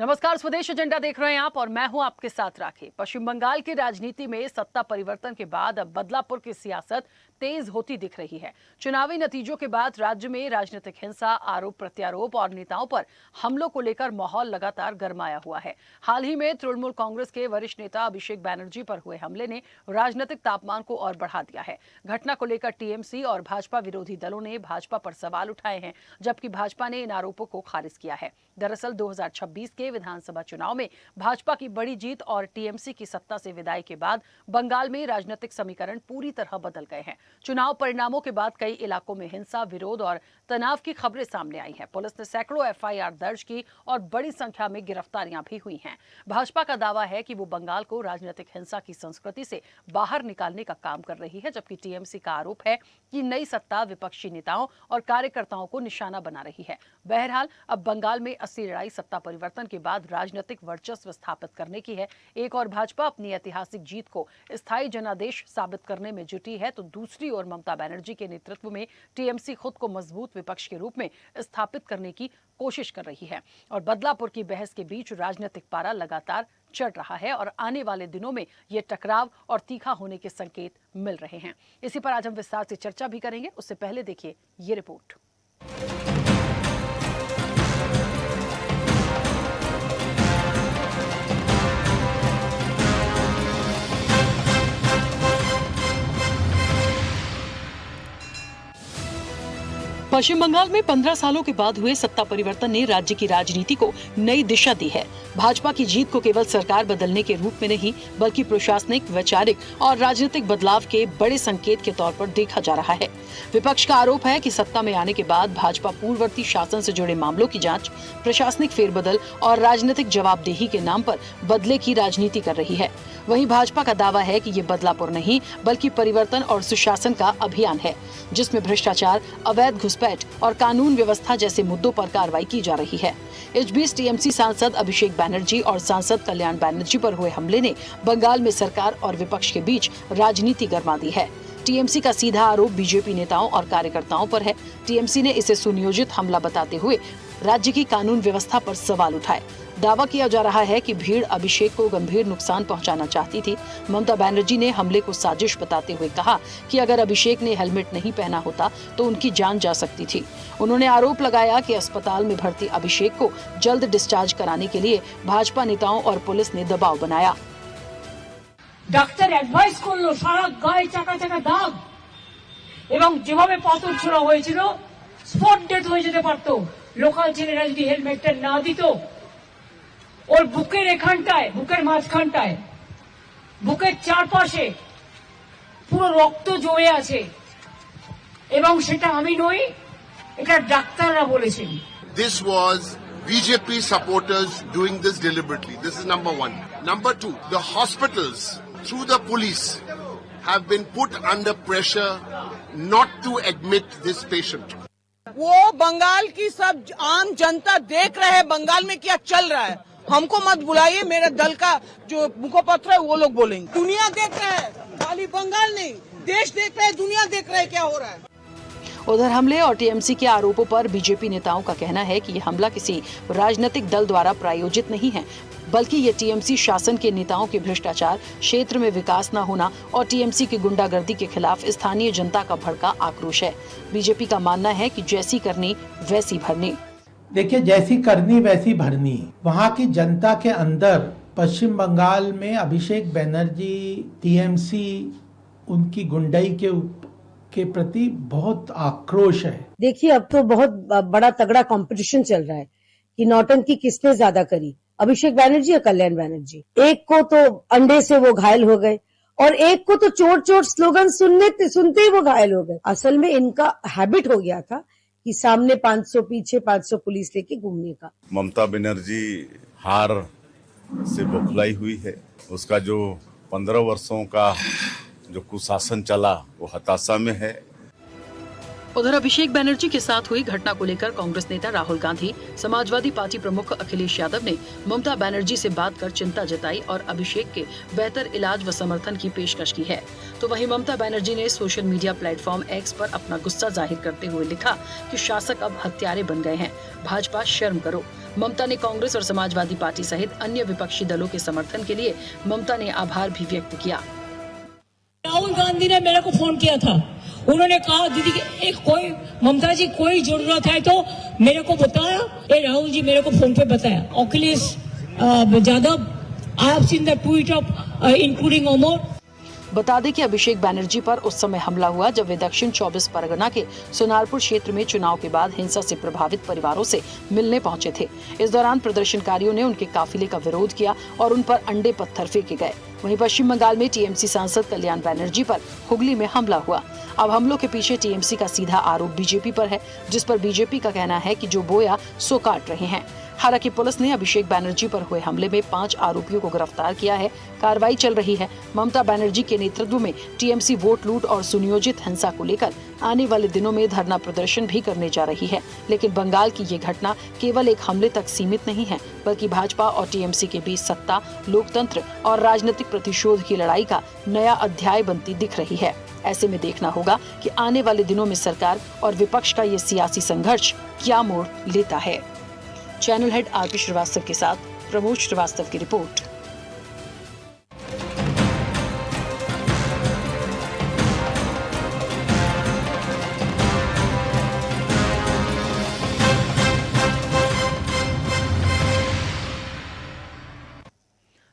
नमस्कार, स्वदेश एजेंडा देख रहे हैं आप और मैं हूं आपके साथ राखी। पश्चिम बंगाल की राजनीति में सत्ता परिवर्तन के बाद अब बदलापुर की सियासत तेज होती दिख रही है। चुनावी नतीजों के बाद राज्य में राजनीतिक हिंसा, आरोप प्रत्यारोप और नेताओं पर हमलों को लेकर माहौल लगातार गरमाया हुआ है। हाल ही में तृणमूल कांग्रेस के वरिष्ठ नेता अभिषेक बैनर्जी पर हुए हमले ने राजनीतिक तापमान को और बढ़ा दिया है। घटना को लेकर टीएमसी और भाजपा विरोधी दलों ने भाजपा पर सवाल उठाए हैं, जबकि भाजपा ने इन आरोपों को खारिज किया है। दरअसल 2026 के विधानसभा चुनाव में भाजपा की बड़ी जीत और टीएमसी की सत्ता से विदाई के बाद बंगाल में राजनीतिक समीकरण पूरी तरह बदल गए हैं। चुनाव परिणामों के बाद कई इलाकों में हिंसा, विरोध और तनाव की खबरें सामने आई हैं। पुलिस ने सैकड़ों एफआईआर दर्ज की और बड़ी संख्या में गिरफ्तारियां भी हुई हैं। भाजपा का दावा है कि वो बंगाल को राजनीतिक हिंसा की संस्कृति से बाहर निकालने का काम कर रही है, जबकि टीएमसी का आरोप है कि नई सत्ता विपक्षी नेताओं और कार्यकर्ताओं को निशाना बना रही है। बहरहाल अब बंगाल में असली लड़ाई सत्ता परिवर्तन के बाद राजनीतिक वर्चस्व स्थापित करने की है। एक और भाजपा अपनी ऐतिहासिक जीत को स्थायी जनादेश साबित करने में जुटी है, तो दूसरी ओर ममता बनर्जी के नेतृत्व में टीएमसी खुद को मजबूत विपक्ष के रूप में स्थापित करने की कोशिश कर रही है। और बदलापुर की बहस के बीच राजनीतिक पारा लगातार चढ़ रहा है और आने वाले दिनों में ये टकराव और तीखा होने के संकेत मिल रहे हैं। इसी पर आज हम विस्तार से चर्चा भी करेंगे। उससे पहले देखिए ये रिपोर्ट। पश्चिम बंगाल में 15 सालों के बाद हुए सत्ता परिवर्तन ने राज्य की राजनीति को नई दिशा दी है। भाजपा की जीत को केवल सरकार बदलने के रूप में नहीं, बल्कि प्रशासनिक, वैचारिक और राजनीतिक बदलाव के बड़े संकेत के तौर पर देखा जा रहा है। विपक्ष का आरोप है कि सत्ता में आने के बाद भाजपा पूर्ववर्ती शासन से जुड़े मामलों की जांच, प्रशासनिक फेरबदल और राजनीतिक जवाबदेही के नाम पर बदले की राजनीति कर रही है। वहीं भाजपा का दावा है कि ये बदलापुर नहीं, बल्कि परिवर्तन और सुशासन का अभियान है, जिसमें भ्रष्टाचार, अवैध घुसपैठ और कानून व्यवस्था जैसे मुद्दों पर कार्रवाई की जा रही है। इस बीच टीएमसी सांसद अभिषेक बैनर्जी और सांसद कल्याण बैनर्जी पर हुए हमले ने बंगाल में सरकार और विपक्ष के बीच राजनीति गरमा दी है। टीएमसी का सीधा आरोप बीजेपी नेताओं और कार्यकर्ताओं पर है। टीएमसी ने इसे सुनियोजित हमला बताते हुए राज्य की कानून व्यवस्था पर सवाल उठाए। दावा किया जा रहा है कि भीड़ अभिषेक को गंभीर नुकसान पहुंचाना चाहती थी। ममता बनर्जी ने हमले को साजिश बताते हुए कहा कि अगर अभिषेक ने हेलमेट नहीं पहना होता तो उनकी जान जा सकती थी। उन्होंने आरोप लगाया कि अस्पताल में भर्ती अभिषेक को जल्द डिस्चार्ज कराने के लिए भाजपा नेताओं और पुलिस ने दबाव बनाया। ডাক্তার অ্যাডভাইস করলো সারা গায়ে চাকা চাকা দাগ এবং যেভাবে পাথর ছোড়া হয়েছিল স্পট ডেথ হয়ে যেতে পারতো লোকাল ছেলেরা যদি হেলমেটটা না দিত। ওর বুকের এখানটায়, বুকের মাঝখানটায়, বুকের চারপাশে পুরো রক্ত জমে আছে এবং সেটা আমি নই, এটা ডাক্তাররা বলেছেন। This was BJP supporters doing this deliberately. This is number one. Number two, the hospitals through the police have been put under pressure not to admit this patient. वो बंगाल की सब आम जनता देख रहे हैं बंगाल में क्या चल रहा है। हमको मत बुलाइए, मेरे दल का जो मुखपत्र है वो लोग बोलेंगे। दुनिया देख रहा है, खाली बंगाल नहीं, देश देख रहा है, दुनिया देख रहा है क्या हो रहा है। उधर हमले और टीएमसी के आरोपों पर बीजेपी नेताओं का कहना है कि ये हमला किसी राजनीतिक दल द्वारा प्रायोजित नहीं है, बल्कि ये टीएमसी शासन के नेताओं के भ्रष्टाचार, क्षेत्र में विकास न होना और टीएमसी की गुंडागर्दी के खिलाफ स्थानीय जनता का भड़का आक्रोश है। बीजेपी का मानना है कि जैसी करनी वैसी भरनी। देखिए, जैसी करनी वैसी भरनी। वहाँ की जनता के अंदर पश्चिम बंगाल में अभिषेक बैनर्जी, टीएमसी, उनकी गुंडाई के प्रति बहुत आक्रोश है। देखिए, अब तो बहुत बड़ा तगड़ा कंपटीशन चल रहा है कि नौटंकी किसने ज्यादा करी, अभिषेक बैनर्जी या कल्याण बैनर्जी। एक को तो अंडे से वो घायल हो गए और एक को तो चोट चोट स्लोगन सुनते ही वो घायल हो गए। असल में इनका हैबिट हो गया था कि सामने 500 पीछे 500 पुलिस लेके घूमने का। ममता बनर्जी हार से बौखलाई हुई है। उसका जो 15 वर्षों का जो कुशासन चला वो हताशा में है। उधर अभिषेक बनर्जी के साथ हुई घटना को लेकर कांग्रेस नेता राहुल गांधी, समाजवादी पार्टी प्रमुख अखिलेश यादव ने ममता बनर्जी से बात कर चिंता जताई और अभिषेक के बेहतर इलाज व समर्थन की पेशकश की है। तो वहीं ममता बनर्जी ने सोशल मीडिया प्लेटफॉर्म एक्स पर अपना गुस्सा जाहिर करते हुए लिखा कि शासक अब हत्यारे बन गए हैं, भाजपा शर्म करो। ममता ने कांग्रेस और समाजवादी पार्टी सहित अन्य विपक्षी दलों के समर्थन के लिए ममता ने आभार भी व्यक्त किया। राहुल गांधी ने मेरे को फोन किया था, उन्होंने कहा दीदी एक कोई ममता जी कोई जरूरत है तो मेरे को बताया। राहुल जी मेरे को फोन पे बताया। Akhilesh Yadav, I have seen the tweet of including Omar. बता दें कि अभिषेक बनर्जी पर उस समय हमला हुआ जब वे दक्षिण 24 परगना के सोनारपुर क्षेत्र में चुनाव के बाद हिंसा से प्रभावित परिवारों से मिलने पहुंचे थे। इस दौरान प्रदर्शनकारियों ने उनके काफिले का विरोध किया और उन पर अंडे पत्थर फेंके गए। वहीं पश्चिम बंगाल में टीएमसी सांसद कल्याण बनर्जी पर हुगली में हमला हुआ। अब हमलों के पीछे टीएमसी का सीधा आरोप बीजेपी पर है, जिस पर बीजेपी का कहना है कि जो बोया सो काट रहे हैं। हालांकि पुलिस ने अभिषेक बनर्जी पर हुए हमले में 5 आरोपियों को गिरफ्तार किया है। कार्रवाई चल रही है। ममता बनर्जी के नेतृत्व में टीएमसी वोट लूट और सुनियोजित हिंसा को लेकर आने वाले दिनों में धरना प्रदर्शन भी करने जा रही है। लेकिन बंगाल की ये घटना केवल एक हमले तक सीमित नहीं है, बल्कि भाजपा और टीएमसी के बीच सत्ता, लोकतंत्र और राजनीतिक प्रतिशोध की लड़ाई का नया अध्याय बनती दिख रही है। ऐसे में देखना होगा कि आने वाले दिनों में सरकार और विपक्ष का ये सियासी संघर्ष क्या मोड़ लेता है। चैनल हेड आरपी श्रीवास्तव के साथ प्रमोद श्रीवास्तव की रिपोर्ट।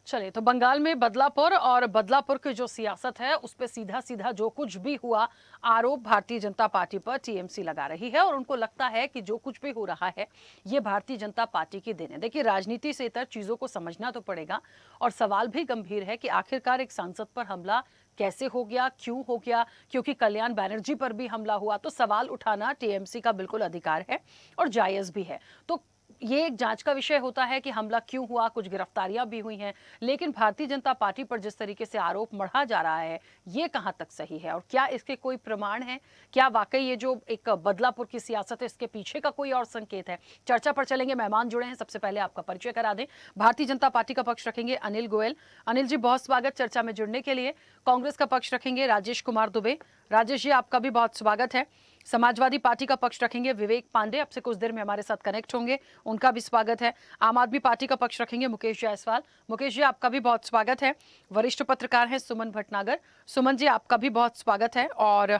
चलिए, तो बंगाल में बदलापुर और बदलापुर की जो सियासत है उस पे सीधा सीधा जो कुछ भी हुआ आरोप भारतीय जनता पार्टी पर टीएमसी लगा रही है और उनको लगता है कि जो कुछ भी हो रहा है ये भारतीय जनता पार्टी की देन है। देखिए, राजनीति से इतर चीजों को समझना तो पड़ेगा और सवाल भी गंभीर है कि आखिरकार एक सांसद पर हमला कैसे हो गया, क्यों हो गया, क्योंकि कल्याण बनर्जी पर भी हमला हुआ तो सवाल उठाना टीएमसी का बिल्कुल अधिकार है और जायज भी है। तो ये एक जांच का विषय होता है कि हमला क्यों हुआ, कुछ गिरफ्तारियां भी हुई हैं, लेकिन भारतीय जनता पार्टी पर जिस तरीके से आरोप मढ़ा जा रहा है ये कहां तक सही है और क्या इसके कोई प्रमाण है? क्या वाकई ये जो एक बदलापुर की सियासत है इसके पीछे का कोई और संकेत है? चर्चा पर चलेंगे। मेहमान जुड़े हैं, सबसे पहले आपका परिचय करा दें। भारतीय जनता पार्टी का पक्ष रखेंगे अनिल गोयल। अनिल जी, बहुत स्वागत चर्चा में जुड़ने के लिए। कांग्रेस का पक्ष रखेंगे राजेश कुमार दुबे। राजेश जी, आपका भी बहुत स्वागत है। समाजवादी पार्टी का पक्ष रखेंगे विवेक पांडे, अब से कुछ देर में हमारे साथ कनेक्ट होंगे, उनका भी स्वागत है। आम आदमी पार्टी का पक्ष रखेंगे मुकेश जायसवाल। मुकेश जी, आपका भी बहुत स्वागत है। वरिष्ठ पत्रकार हैं सुमन भटनागर। सुमन जी, आपका भी बहुत स्वागत है। और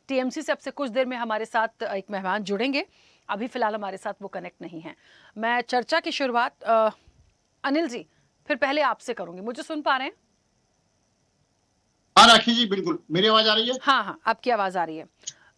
टीएमसी से अब से कुछ देर में हमारे साथ एक मेहमान जुड़ेंगे, अभी फिलहाल हमारे साथ वो कनेक्ट नहीं है। मैं चर्चा की शुरुआत अनिल जी फिर पहले आपसे करूंगी। मुझे सुन पा रहे हैं? हाँ राखी जी, बिल्कुल। मेरी आवाज आ रही है? हाँ, आपकी आवाज आ रही है।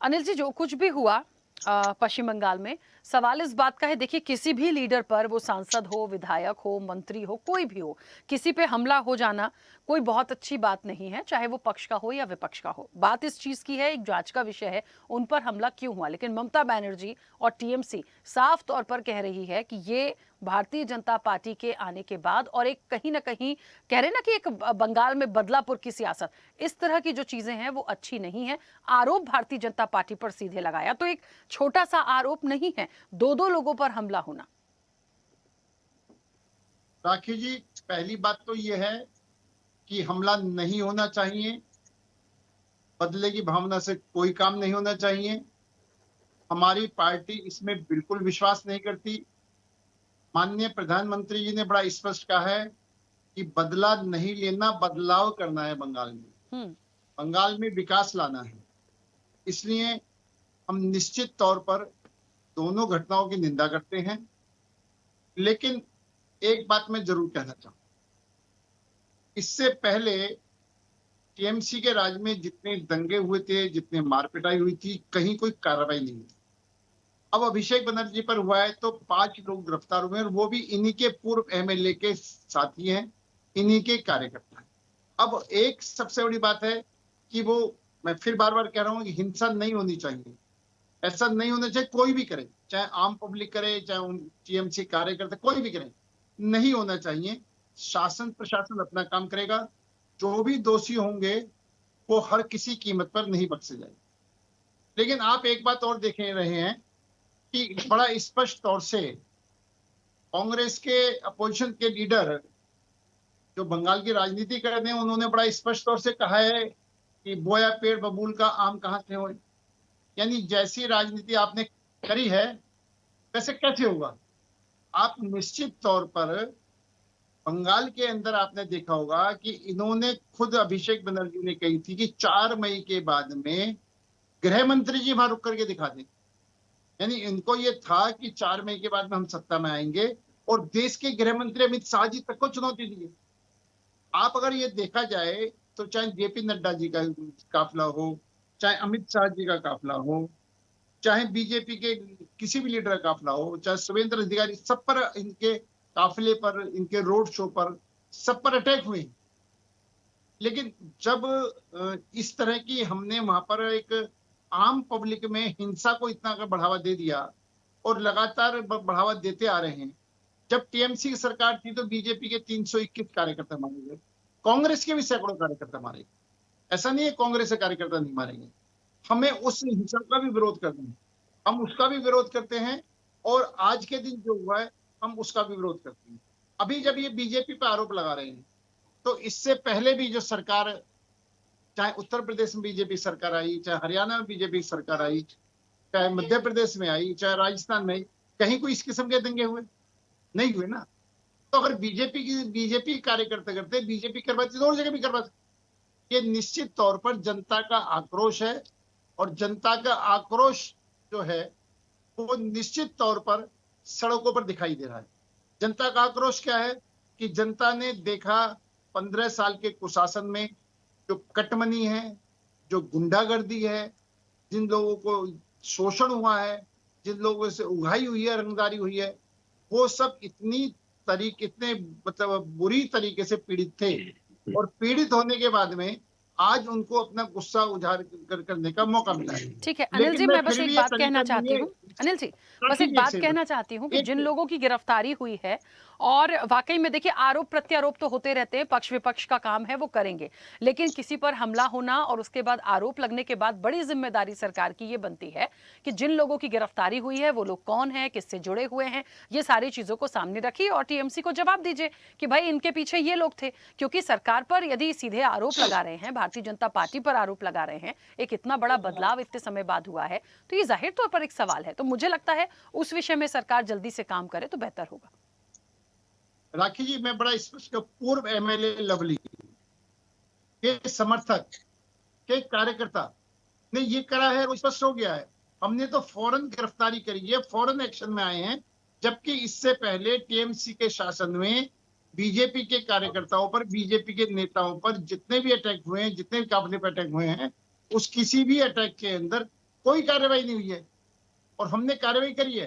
अनिल जी, जो कुछ भी हुआ पश्चिम बंगाल में, सवाल इस बात का है, देखिए किसी भी लीडर पर, वो सांसद हो, विधायक हो, मंत्री हो, कोई भी हो, किसी पे हमला हो जाना कोई बहुत अच्छी बात नहीं है, चाहे वो पक्ष का हो या विपक्ष का हो। बात इस चीज की है, एक जांच का विषय है उन पर हमला क्यों हुआ। लेकिन ममता बनर्जी और टीएमसी साफ तौर पर कह रही है कि ये भारतीय जनता पार्टी के आने के बाद और एक कहीं ना कहीं कह रहे ना कि एक बंगाल में बदलापुर की सियासत, इस तरह की जो चीजें हैं वो अच्छी नहीं है। आरोप भारतीय जनता पार्टी पर सीधे लगाया, तो एक छोटा सा आरोप नहीं है, दो लोगों पर हमला होना। राखी जी, पहली बात तो ये है कि हमला नहीं होना चाहिए, बदले की भावना से कोई काम नहीं होना चाहिए। हमारी पार्टी इसमें बिल्कुल विश्वास नहीं करती। माननीय प्रधानमंत्री जी ने बड़ा स्पष्ट कहा है कि बदला नहीं लेना, बदलाव करना है बंगाल में। बंगाल में विकास लाना है। इसलिए हम निश्चित तौर पर दोनों घटनाओं की निंदा करते हैं। लेकिन एक बात मैं जरूर कहना चाहूँ, इससे पहले टीएमसी के राज में जितने दंगे हुए थे, जितने मारपिटाई हुई थी, कहीं कोई कार्रवाई नहीं हुई। अब अभिषेक बनर्जी पर हुआ है तो 5 लोग गिरफ्तार हुए और वो भी इन्हीं के पूर्व एमएलए के साथी हैं, इन्हीं के कार्यकर्ता हैं। अब एक सबसे बड़ी बात है कि वो, मैं फिर बार बार कह रहा हूँ कि हिंसा नहीं होनी चाहिए। ऐसा नहीं होना चाहिए, कोई भी करे, चाहे आम पब्लिक करे, चाहे टीएमसी कार्यकर्ता, कोई भी करे, नहीं होना चाहिए। शासन प्रशासन अपना काम करेगा। जो भी दोषी होंगे वो हर किसी कीमत पर नहीं बख्शे जाएंगे। लेकिन आप एक बात और देख रहे हैं कि बड़ा स्पष्ट तौर से कांग्रेस के अपोजिशन के लीडर जो बंगाल की राजनीति कर रहे हैं, उन्होंने बड़ा स्पष्ट तौर से कहा है कि बोया पेड़ बबूल का आम कहां से हो। यानी जैसी राजनीति आपने करी है वैसे कैसे होगा। आप निश्चित तौर पर बंगाल के अंदर आपने देखा होगा कि इन्होंने खुद अभिषेक बनर्जी ने कही थी कि 4 मई के बाद में गृह मंत्री जी वहां रुक करके दिखा दें। यानी इनको ये था कि 4 मई के बाद में हम सत्ता में आएंगे, और देश के गृह मंत्री अमित शाह जी तक को चुनौती दी है। आप अगर ये देखा जाए तो चाहे जेपी नड्डा जी का काफिला हो, चाहे अमित शाह जी का काफिला हो, चाहे बीजेपी के किसी भी लीडर का काफिला हो, चाहे शुभेंद्र अधिकारी, सब पर इनके काफिले पर, इनके रोड शो पर, सब पर अटैक हुए। लेकिन जब इस तरह की हमने वहां पर एक आम पब्लिक में हिंसा को इतना अगर बढ़ावा दे दिया और लगातार बढ़ावा देते आ रहे हैं। जब टीएमसी की सरकार थी तो बीजेपी के 321 कार्यकर्ता मारे गए, कांग्रेस के भी सैकड़ों कार्यकर्ता मारे गए। ऐसा नहीं है कांग्रेस के कार्यकर्ता नहीं मारेंगे। हमें उस हिंसा का भी विरोध करना है, हम उसका भी विरोध करते हैं, और आज के दिन जो हुआ है हम उसका भी विरोध करते हैं। अभी जब ये बीजेपी पर आरोप लगा रहे हैं तो इससे पहले भी जो सरकार, चाहे उत्तर प्रदेश में बीजेपी सरकार आई, चाहे हरियाणा में बीजेपी सरकार आई, चाहे मध्य प्रदेश में आई, चाहे राजस्थान में आई, कहीं कोई इस किस्म के दंगे हुए नहीं हुए ना। तो अगर बीजेपी कार्यकर्ता करते, बीजेपी करवाती तो और जगह भी करवाते। ये निश्चित तौर पर जनता का आक्रोश है, और जनता का आक्रोश जो है वो निश्चित तौर पर सड़कों पर दिखाई दे रहा है। जनता का आक्रोश क्या है कि जनता ने देखा 15 साल के कुशासन में जो कटमनी है, जो गुंडागर्दी है, जिन लोगों को शोषण हुआ है, जिन लोगों से उगाही हुई है, रंगदारी हुई है, वो सब इतने मतलब बुरी तरीके से पीड़ित थे। और पीड़ित होने के बाद में आज उनको अपना गुस्सा उजागर करने का मौका मिला है। ठीक है अनिल जी, मैं बस एक बात कहना चाहती हूँ, अनिल जी बस एक बात कहना चाहती हूँ कि जिन लोगों की गिरफ्तारी हुई है, और वाकई में देखिए आरोप प्रत्यारोप तो होते रहते हैं, पक्ष विपक्ष का काम है, वो करेंगे, लेकिन किसी पर हमला होना और उसके बाद आरोप लगने के बाद बड़ी जिम्मेदारी सरकार की ये बनती है कि जिन लोगों की गिरफ्तारी हुई है वो लोग कौन है, किससे जुड़े हुए हैं, ये सारी चीजों को सामने रखिए और टीएमसी को जवाब दीजिए कि भाई इनके पीछे ये लोग थे। क्योंकि सरकार पर यदि सीधे आरोप लगा रहे हैं, भारतीय जनता पार्टी पर आरोप लगा रहे हैं, एक इतना बड़ा बदलाव इतने समय बाद हुआ है, तो ये जाहिर तौर पर एक सवाल है। तो मुझे लगता है उस विषय में सरकार जल्दी से काम करे तो बेहतर होगा। राखी जी, मैं बड़ा स्पष्ट, पूर्व एमएलए लवली के समर्थक के कार्यकर्ता ने ये करा है, वो स्पष्ट हो गया है। हमने तो फौरन गिरफ्तारी करी है, फौरन एक्शन में आए हैं, जबकि इससे पहले टीएमसी के शासन में बीजेपी के कार्यकर्ताओं पर, बीजेपी के नेताओं पर जितने भी अटैक हुए हैं, जितने भी काफिले पर अटैक हुए हैं, उस किसी भी अटैक के अंदर कोई कार्रवाई नहीं हुई है, और हमने कार्रवाई करी है।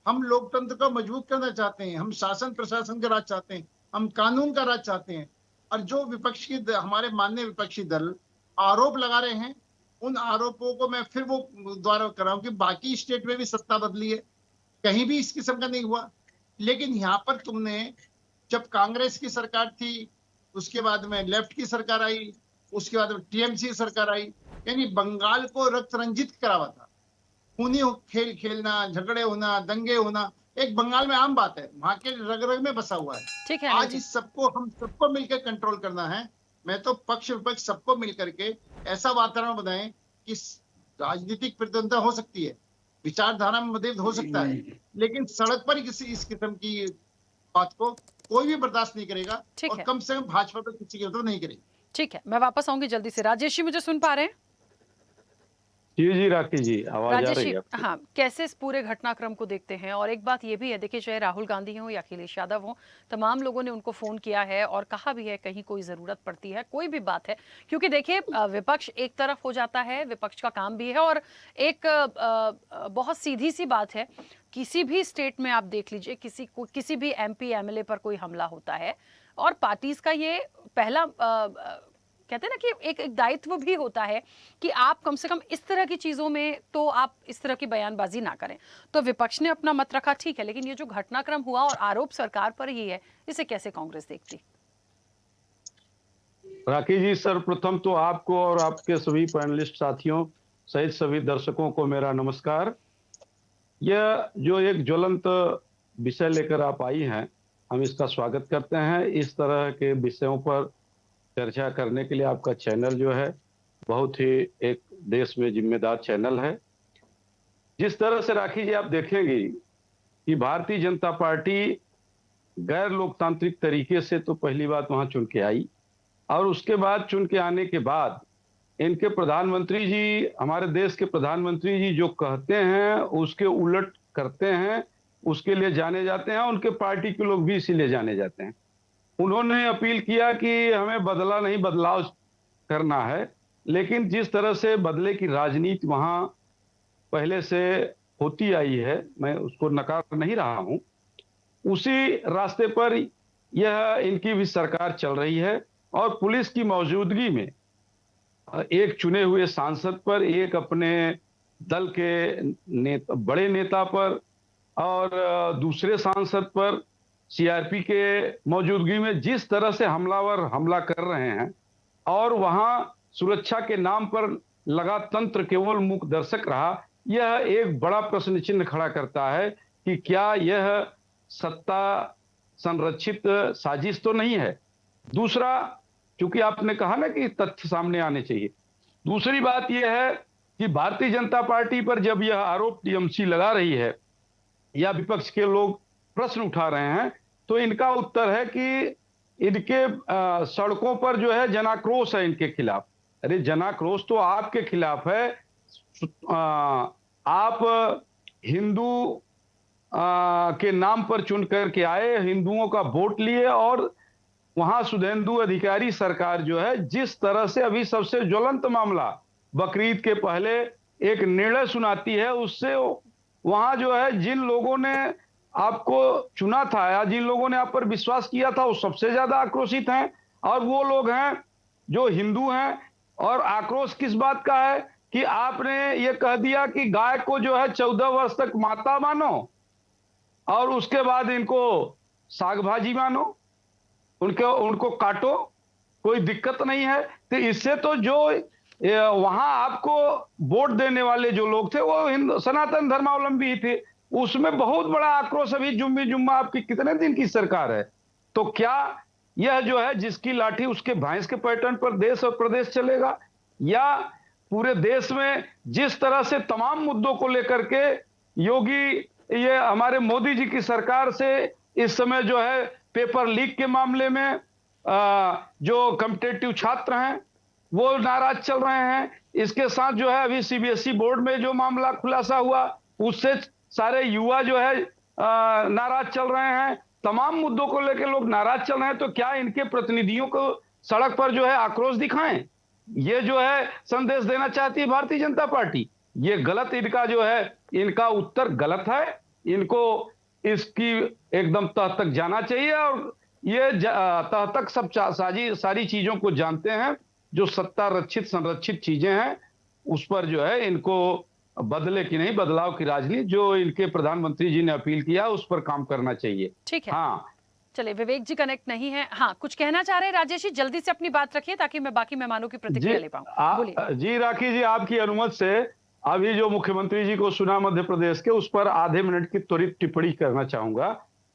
हम लोकतंत्र को मजबूत करना चाहते हैं, हम शासन प्रशासन का राज चाहते हैं, हम कानून का राज चाहते हैं। और जो विपक्षी हमारे माननीय विपक्षी दल आरोप लगा रहे हैं, उन आरोपों को मैं फिर वो द्वारा कर रहा हूं कि बाकी स्टेट में भी सत्ता बदली है, कहीं भी इस किस्म का नहीं हुआ। लेकिन यहाँ पर तुमने, जब कांग्रेस की सरकार थी, उसके बाद में लेफ्ट की सरकार आई, उसके बाद में टीएमसी सरकार आई, यानी बंगाल को रक्त रंजित करा हुआ था। खूनी खेल खेलना, झगड़े होना, दंगे होना एक बंगाल में आम बात है, वहां के रग रग में बसा हुआ है। ठीक है, आज इस सबको हम सबको मिलकर कंट्रोल करना है। मैं तो पक्ष विपक्ष सबको मिलकर के ऐसा वातावरण बनाएं कि राजनीतिक प्रतिद्वंद्विता हो सकती है, विचारधारा में मतभेद हो सकता है, लेकिन सड़क पर किसी इस किस्म की बात को कोई भी बर्दाश्त नहीं करेगा, और कम से कम भाजपा तो किसी की मदद नहीं करेगी। ठीक है, मैं वापस आऊंगी जल्दी से। राजेश जी, मुझे सुन पा रहे हैं? जी राखी जी, आवाज आ रही है? हाँ, कैसे इस पूरे घटनाक्रम को देखते हैं? और एक बात ये भी है, देखिए चाहे राहुल गांधी हो या अखिलेश यादव हो, तमाम लोगों ने उनको फोन किया है और कहा भी है कहीं कोई जरूरत पड़ती है, कोई भी बात है, क्योंकि देखिए विपक्ष एक तरफ हो जाता है, विपक्ष का काम भी है, और एक बहुत सीधी सी बात है, किसी भी स्टेट में आप देख लीजिए, किसी भी एमपी एमएलए पर कोई हमला होता है, और पार्टीज का ये पहला कहते हैं ना कि एक दायित्व भी होता है कि आप कम से कम इस तरह की चीजों में तो आप इस तरह की बयानबाजी ना करें। तो विपक्ष ने अपना मत रखा, ठीक है, लेकिन ये जो घटनाक्रम हुआ और आरोप सरकार पर ही है, इसे कैसे कांग्रेस देखती? राखी जी, सर्वप्रथम तो आपको और आपके सभी पैनलिस्ट साथियों सहित सभी दर्शकों को मेरा नमस्कार। यह जो एक ज्वलंत विषय लेकर आप आई हैं, हम इसका स्वागत करते हैं। इस तरह के विषयों पर चर्चा करने के लिए आपका चैनल जो है बहुत ही एक देश में जिम्मेदार चैनल है। जिस तरह से राखी जी आप देखेंगी कि भारतीय जनता पार्टी गैर लोकतांत्रिक तरीके से तो पहली बात वहां चुन के आई, और उसके बाद चुन के आने के बाद इनके प्रधानमंत्री जी, हमारे देश के प्रधानमंत्री जी जो कहते हैं उसके उलट करते हैं, उसके लिए जाने जाते हैं। उनके पार्टी के लोग भी इसीलिए जाने जाते हैं। उन्होंने अपील किया कि हमें बदला नहीं बदलाव करना है, लेकिन जिस तरह से बदले की राजनीति वहां पहले से होती आई है, मैं उसको नकार नहीं रहा हूं, उसी रास्ते पर यह इनकी भी सरकार चल रही है। और पुलिस की मौजूदगी में एक चुने हुए सांसद पर, एक अपने दल के बड़े नेता पर और दूसरे सांसद पर सीआरपी के मौजूदगी में जिस तरह से हमलावर हमला कर रहे हैं, और वहां सुरक्षा के नाम पर लगा तंत्र केवल मूक दर्शक रहा, यह एक बड़ा प्रश्न चिन्ह खड़ा करता है कि क्या यह सत्ता संरक्षित साजिश तो नहीं है। दूसरा, क्योंकि आपने कहा ना कि तथ्य सामने आने चाहिए, दूसरी बात यह है कि भारतीय जनता पार्टी पर जब यह आरोप टीएमसी लगा रही है या विपक्ष के लोग प्रश्न उठा रहे हैं, तो इनका उत्तर है कि इनके सड़कों पर जो है जनाक्रोश है इनके खिलाफ। अरे जनाक्रोश तो आपके खिलाफ है। आप हिंदू के नाम पर चुन करके आए, हिंदुओं का वोट लिए, और वहां शुभेंदु अधिकारी सरकार जो है जिस तरह से अभी सबसे ज्वलंत मामला बकरीद के पहले एक निर्णय सुनाती है, उससे वहां जो है जिन लोगों ने आपको चुना था या जिन लोगों ने आप पर विश्वास किया था वो सबसे ज्यादा आक्रोशित हैं, और वो लोग हैं जो हिंदू हैं। और आक्रोश किस बात का है कि आपने ये कह दिया कि गाय को जो है 14 वर्ष तक माता मानो और उसके बाद इनको साग भाजी मानो, उनको काटो, कोई दिक्कत नहीं है। तो इससे तो जो वहां आपको वोट देने वाले जो लोग थे वो सनातन धर्मावलंबी ही थे, उसमें बहुत बड़ा आक्रोश। अभी जुम्मी जुम्मा आपकी कितने दिन की सरकार है, तो क्या यह जो है जिसकी लाठी उसके भैंस के पैटर्न पर देश और प्रदेश चलेगा, या पूरे देश में जिस तरह से तमाम मुद्दों को लेकर के योगी, ये हमारे मोदी जी की सरकार से इस समय जो है पेपर लीक के मामले में जो कॉम्पिटिटिव छात्र हैं वो नाराज चल रहे हैं। इसके साथ जो है अभी सीबीएसई बोर्ड में जो मामला खुलासा हुआ उससे सारे युवा जो है नाराज चल रहे हैं। तमाम मुद्दों को लेकर लोग नाराज चल रहे हैं, तो क्या इनके प्रतिनिधियों को सड़क पर जो है आक्रोश दिखाएं? ये जो है संदेश देना चाहती है भारतीय जनता पार्टी। ये गलत, इनका जो है इनका उत्तर गलत है। इनको इसकी एकदम तह तक जाना चाहिए, और ये तह तक सब सारी चीजों को जानते हैं, जो सत्ता रक्षित संरक्षित चीजें हैं उस पर जो है इनको बदले की नहीं बदलाव की राजनीति जो इनके प्रधानमंत्री जी ने अपील किया उस पर काम करना चाहिए। ठीक है। हाँ, चलिए, विवेक जी कनेक्ट नहीं है। हाँ, कुछ कहना चाह रहे हैं राजेश जी, जल्दी से अपनी बात रखिए ताकि मैं बाकी मेहमानों की प्रतिक्रिया ले पाऊं। बोलिए। जी राखी जी, आपकी अनुमति से अभी जो मुख्यमंत्री जी को सुना मध्य प्रदेश के, उस पर आधे मिनट की त्वरित टिप्पणी करना चाहूंगा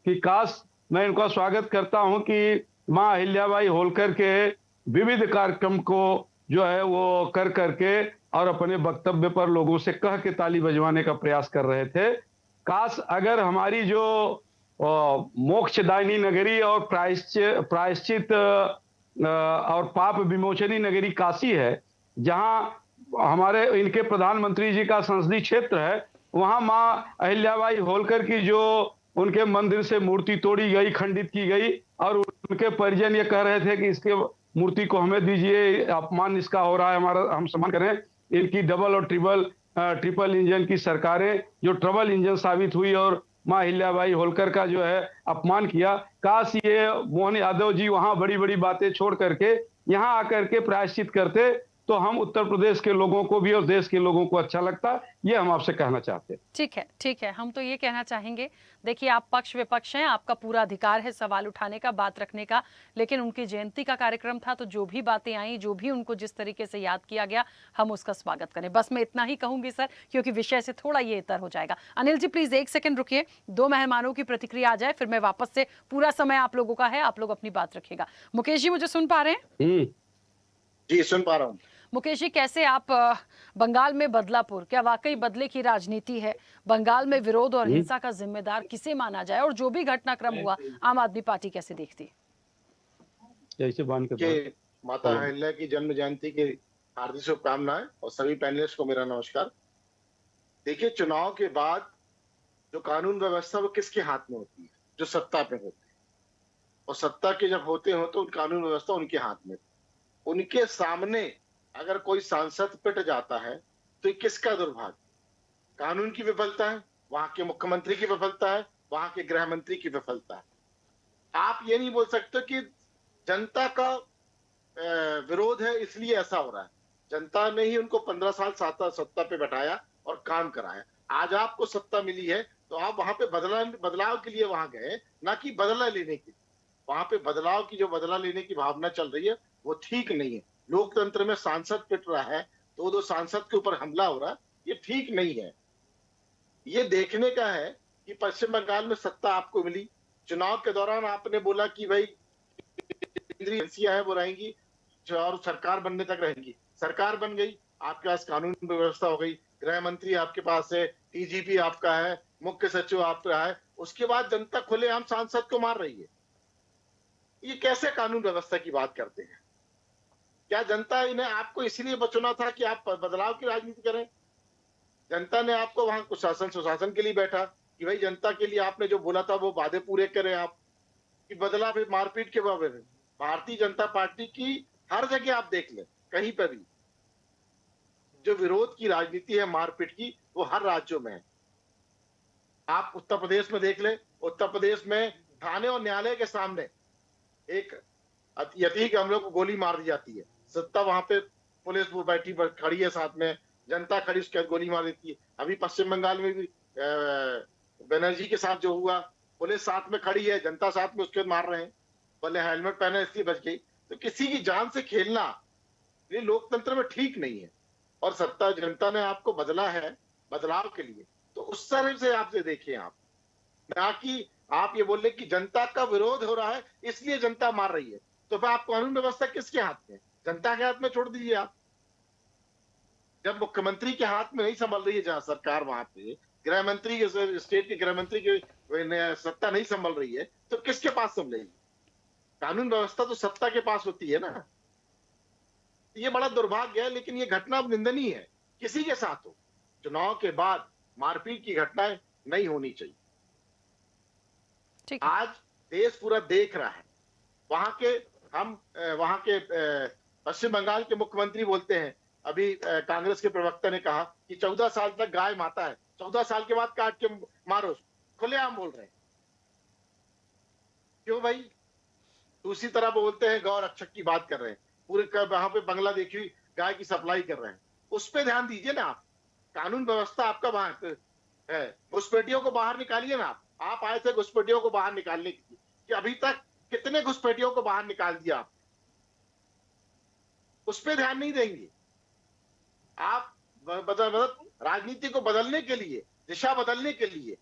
कि काश मैं इनका स्वागत करता हूं कि मां अहिल्याबाई होलकर के विविध कार्यक्रम को जो है वो कर करके और अपने वक्तव्य पर लोगों से कह के ताली बजवाने का प्रयास कर रहे थे। काश अगर हमारी जो मोक्षदायिनी नगरी और प्रायश्चित और पाप विमोचनी नगरी काशी है, जहां हमारे इनके प्रधानमंत्री जी का संसदीय क्षेत्र है, वहां मां अहिल्याबाई होलकर की जो उनके मंदिर से मूर्ति तोड़ी गई, खंडित की गई, और उनके परिजन ये कह रहे थे कि इसके मूर्ति को हमें दीजिए, अपमान इसका हो रहा है, हमारा हम सम्मान करें। इनकी डबल और ट्रिपल इंजन की सरकारें जो ट्रबल इंजन साबित हुई और मां अहिल्याबाई होलकर का जो है अपमान किया। काश ये मोहन यादव जी वहां बड़ी बड़ी बातें छोड़ करके यहाँ आकर के प्रायश्चित करते, तो हम उत्तर प्रदेश के लोगों को भी और देश के लोगों को अच्छा लगता है। ये हम आपसे कहना चाहते हैं। ठीक है, हम तो ये कहना चाहेंगे, देखिए आप पक्ष विपक्ष हैं, आपका पूरा अधिकार है सवाल उठाने का, बात रखने का, लेकिन उनकी जयंती का कार्यक्रम था तो जो भी बातें आई, जो भी उनको जिस तरीके से याद किया गया, हम उसका स्वागत करें। बस मैं इतना ही कहूंगी सर, क्योंकि विषय से थोड़ा ये इतर हो जाएगा। अनिल जी प्लीज 1 सेकंड रुकिए, 2 मेहमानों की प्रतिक्रिया आ जाए, फिर मैं वापस से, पूरा समय आप लोगों का है, आप लोग अपनी बात रखिएगा। मुकेश जी मुझे सुन पा रहे हैं? जी सुन पा रहा हूँ। मुकेश जी कैसे आप बंगाल में बदलापुर, क्या वाकई बदले की राजनीति है? बंगाल में विरोध और हिंसा का जिम्मेदार किसे माना जाए, और जो भी घटनाक्रम हुआ आम आदमी पार्टी कैसे देखती? कि माता अहिल्या की जन्म जयंती की हार्दिक शुभकामनाएं और सभी पैनलिस्ट को मेरा नमस्कार। देखिए, चुनाव के बाद जो कानून व्यवस्था वो किसके हाथ में होती है? जो सत्ता पे होती है, और सत्ता के जब होते हो तो कानून व्यवस्था उनके हाथ में। उनके सामने अगर कोई सांसद पिट जाता है तो ये किसका दुर्भाग्य? कानून की विफलता है, वहां के मुख्यमंत्री की विफलता है, वहां के गृह मंत्री की विफलता है। आप ये नहीं बोल सकते कि जनता का विरोध है इसलिए ऐसा हो रहा है। जनता ने ही उनको 15 साल सत्ता पे बैठाया और काम कराया। आज आपको सत्ता मिली है तो आप वहां पे बदलाव के लिए वहां गए, ना कि बदला लेने के लिए। वहां पे बदलाव की जो बदला लेने की भावना चल रही है वो ठीक नहीं है। लोकतंत्र में सांसद पिट रहा है तो दो सांसद के ऊपर हमला हो रहा है, ये ठीक नहीं है। ये देखने का है कि पश्चिम बंगाल में सत्ता आपको मिली, चुनाव के दौरान आपने बोला कि भाई केंद्रीय एजेंसियां हैं वो रहेंगी और सरकार बनने तक रहेंगी। सरकार बन गई, आपके पास कानून व्यवस्था हो गई, गृह मंत्री आपके पास है, डीजीपी आपका है, मुख्य सचिव आपका है। उसके बाद जनता खुलेआम सांसद को मार रही है। ये कैसे कानून व्यवस्था की बात करते हैं? क्या जनता इन्हें आपको इसलिए चुना था कि आप बदलाव की राजनीति करें? जनता ने आपको वहां कुशासन सुशासन के लिए बैठा कि भाई जनता के लिए आपने जो बोला था वो वादे पूरे करें आप, कि बदला फिर मारपीट के बारे में। भारतीय जनता पार्टी की हर जगह आप देख लें, कहीं पर भी जो विरोध की राजनीति है मारपीट की, वो हर राज्यों में है। आप उत्तर प्रदेश में देख लें, उत्तर प्रदेश में थाने और न्यायालय के सामने एक यति के हम लोग को गोली मार दी जाती है। सत्ता वहां पे पुलिस वो बैठी खड़ी है, साथ में जनता खड़ी, उसके बाद गोली मार देती है। अभी पश्चिम बंगाल में भी बनर्जी के साथ जो हुआ, पुलिस साथ में खड़ी है, जनता साथ में, उसके बाद मार रहे हैं। बोले हेलमेट पहने इसलिए बच गई। तो किसी की जान से खेलना ये लोकतंत्र में ठीक नहीं है। और सत्ता जनता ने आपको बदला है बदलाव के लिए, तो उस तरह से आपसे देखिए आप, ना कि आप ये बोल रहे कि जनता का विरोध हो रहा है इसलिए जनता मार रही है। तो फिर आप कानून व्यवस्था किसके हाथ में? जनता के हाथ में छोड़ दीजिए आप। जब मुख्यमंत्री के हाथ में नहीं संभल रही है जहां सरकार, वहां पे गृह मंत्री के, स्टेट के गृह मंत्री की सत्ता नहीं संभल रही है, तो किसके पास संभलेगी? कानून व्यवस्था तो सत्ता के पास होती है ना। ये बड़ा दुर्भाग्य है, लेकिन ये घटना निंदनीय है, किसी के साथ हो। चुनाव के बाद मारपीट की घटनाएं नहीं होनी चाहिए। आज देश पूरा देख रहा है। वहां के पश्चिम बंगाल के मुख्यमंत्री बोलते हैं, अभी कांग्रेस के प्रवक्ता ने कहा कि 14 साल तक गाय माता है, 14 साल के बाद काट के मारो। खुलेआम बोल रहे हैं। क्यों भाई? दूसरी तरफ बोलते हैं गौ रक्षक की बात कर रहे हैं, पूरे वहां पे बंगला देखी हुई गाय की सप्लाई कर रहे हैं। उस पर ध्यान दीजिए ना आप। कानून व्यवस्था आपका वहां है, घुसपैठियों को बाहर निकालिए ना आप आए थे घुसपैठियों को बाहर निकालने के लिए, कि अभी तक कितने घुसपैठियों को बाहर निकाल दिया आप? उस पर ध्यान नहीं देंगे आप। राजनीति को बदलने के लिए, दिशा बदलने के लिए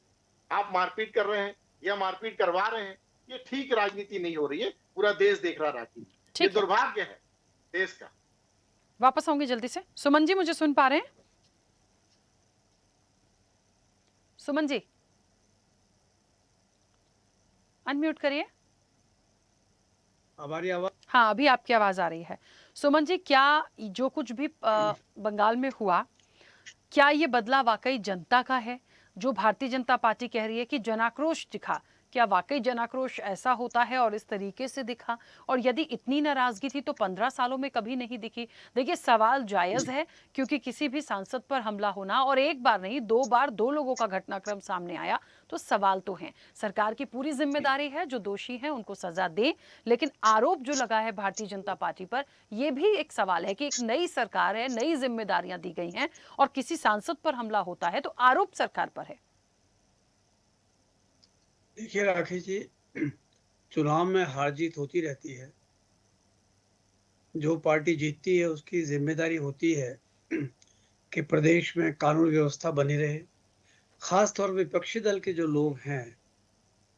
आप मारपीट कर रहे हैं या मारपीट करवा रहे हैं। ये ठीक राजनीति नहीं हो रही है, पूरा देश देख रहा राजनीति। ये दुर्भाग्य है देश का। वापस आऊंगी जल्दी से। सुमन जी मुझे सुन पा रहे हैं? सुमन जी अनम्यूट करिए। हमारी आवाज? हाँ अभी आपकी आवाज आ रही है। सुमन जी, क्या जो कुछ भी बंगाल में हुआ, क्या ये बदला वाकई जनता का है? जो भारतीय जनता पार्टी कह रही है कि जनाक्रोश दिखा, क्या वाकई जन आक्रोश ऐसा होता है और इस तरीके से दिखा? और यदि इतनी नाराजगी थी तो 15 सालों में कभी नहीं दिखी? देखिए, सवाल जायज है क्योंकि किसी भी सांसद पर हमला होना, और एक बार नहीं 2 बार 2 लोगों का घटनाक्रम सामने आया, तो सवाल तो हैं। सरकार की पूरी जिम्मेदारी है, जो दोषी हैं उनको सजा दे, लेकिन आरोप जो लगा है भारतीय जनता पार्टी पर, यह भी एक सवाल है कि एक नई सरकार है, नई जिम्मेदारियां दी गई हैं और किसी सांसद पर हमला होता है तो आरोप सरकार पर है। देखिए राकेश जी, चुनाव में हार जीत होती रहती है। जो पार्टी जीतती है उसकी जिम्मेदारी होती है कि प्रदेश में कानून व्यवस्था बनी रहे। खास तौर पर विपक्षी दल के जो लोग हैं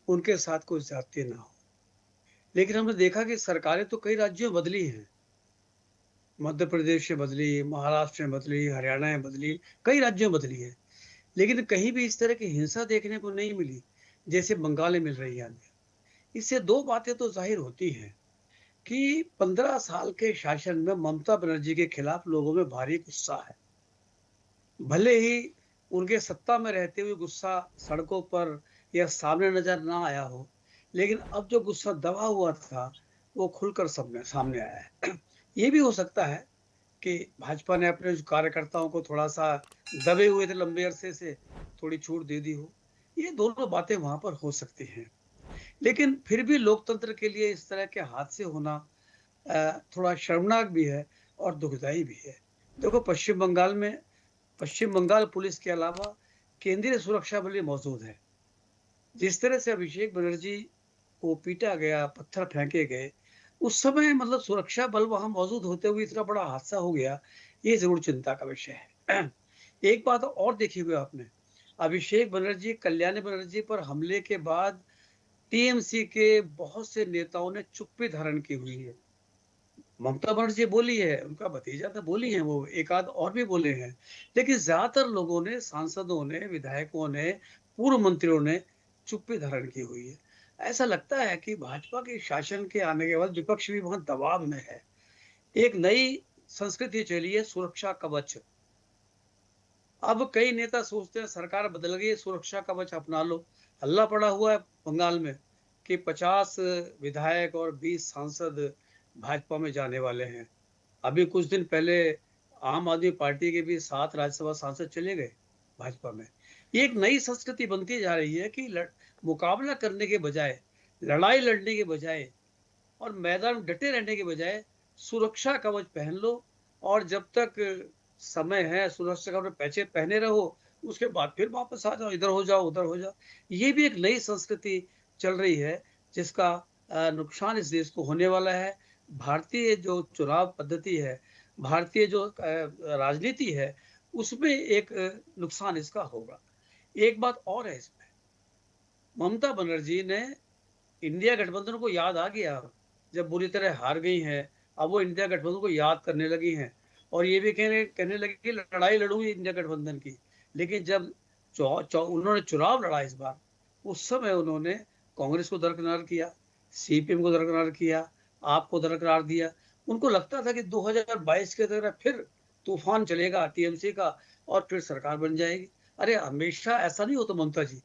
उनके साथ कोई ज्यादती ना हो। लेकिन हमने देखा कि सरकारें तो कई राज्यों में बदली हैं। मध्य प्रदेश में बदली, महाराष्ट्र में बदली, हरियाणा में बदली, कई राज्यों में बदली है, लेकिन कहीं भी इस तरह की हिंसा देखने को नहीं मिली जैसे बंगाल में मिल रही है। इससे दो बातें तो जाहिर होती हैं कि 15 साल के शासन में ममता बनर्जी के खिलाफ लोगों में भारी गुस्सा है। भले ही उनके सत्ता में रहते हुए गुस्सा सड़कों पर या सामने नजर ना आया हो, लेकिन अब जो गुस्सा दबा हुआ था वो खुलकर सामने आया है। ये भी हो सकता है कि भाजपा ने अपने कार्यकर्ताओं को थोड़ा सा दबे हुए थे लंबे अरसे से, थोड़ी छूट दे दी हो। ये दोनों बातें वहां पर हो सकती हैं, लेकिन फिर भी लोकतंत्र के लिए इस तरह के हादसे होना थोड़ा शर्मनाक भी है और दुखदाई भी है। देखो, पश्चिम बंगाल पुलिस के अलावा केंद्रीय सुरक्षा बल भी मौजूद है। जिस तरह से अभिषेक बनर्जी को पीटा गया, पत्थर फेंके गए, उस समय मतलब सुरक्षा बल वहां मौजूद होते हुए इतना बड़ा हादसा हो गया, ये जरूर चिंता का विषय है। एक बात और देखी हुई आपने, अभिषेक बनर्जी, कल्याणी बनर्जी पर हमले के बाद टीएमसी के बहुत से नेताओं ने चुप्पी धारण की हुई है। ममता बनर्जी बोली है, उनका भतीजा तो बोली है, वो एक आध और भी बोले हैं, लेकिन ज्यादातर लोगों ने, सांसदों ने, विधायकों ने, पूर्व मंत्रियों ने चुप्पी धारण की हुई है। ऐसा लगता है कि भाजपा के शासन के आने के बाद विपक्ष भी बहुत दबाव में है। एक नई संस्कृति चली है, सुरक्षा कवच। अब कई नेता सोचते हैं सरकार बदल गई, सुरक्षा कवच अपना लो। हल्ला पड़ा हुआ है बंगाल में कि 50 विधायक और 20 सांसद भाजपा में जाने वाले हैं। अभी कुछ दिन पहले आम आदमी पार्टी के भी 7 राज्यसभा सांसद चले गए भाजपा में। ये एक नई संस्कृति बनती जा रही है कि मुकाबला करने के बजाय, लड़ाई लड़ने के बजाय और मैदान में डटे रहने के बजाय सुरक्षा कवच पहन लो, और जब तक समय है सुरक्षा कवच पहचे पहने रहो, उसके बाद फिर वापस आ जाओ, इधर हो जाओ, उधर हो जाओ। ये भी एक नई संस्कृति चल रही है जिसका नुकसान इस देश को होने वाला है। भारतीय जो चुनाव पद्धति है, भारतीय जो राजनीति है, उसमें एक नुकसान इसका होगा। एक बात और है इसमें, ममता बनर्जी ने इंडिया गठबंधन को याद आ गया, जब बुरी तरह हार गई हैं, अब वो इंडिया गठबंधन को याद करने लगी हैं और ये भी कहने लगी कि लड़ाई लड़ूंगी इंडिया गठबंधन की। लेकिन जब उन्होंने चुनाव लड़ा इस बार, उस समय उन्होंने कांग्रेस को दरकिनार किया, सीपीएम को दरकिनार किया, आपको दरकिनार दिया। उनको लगता था कि 2022 के तरह फिर तूफान चलेगा टीएमसी का और फिर सरकार बन जाएगी। अरे हमेशा ऐसा नहीं होता ममता जी,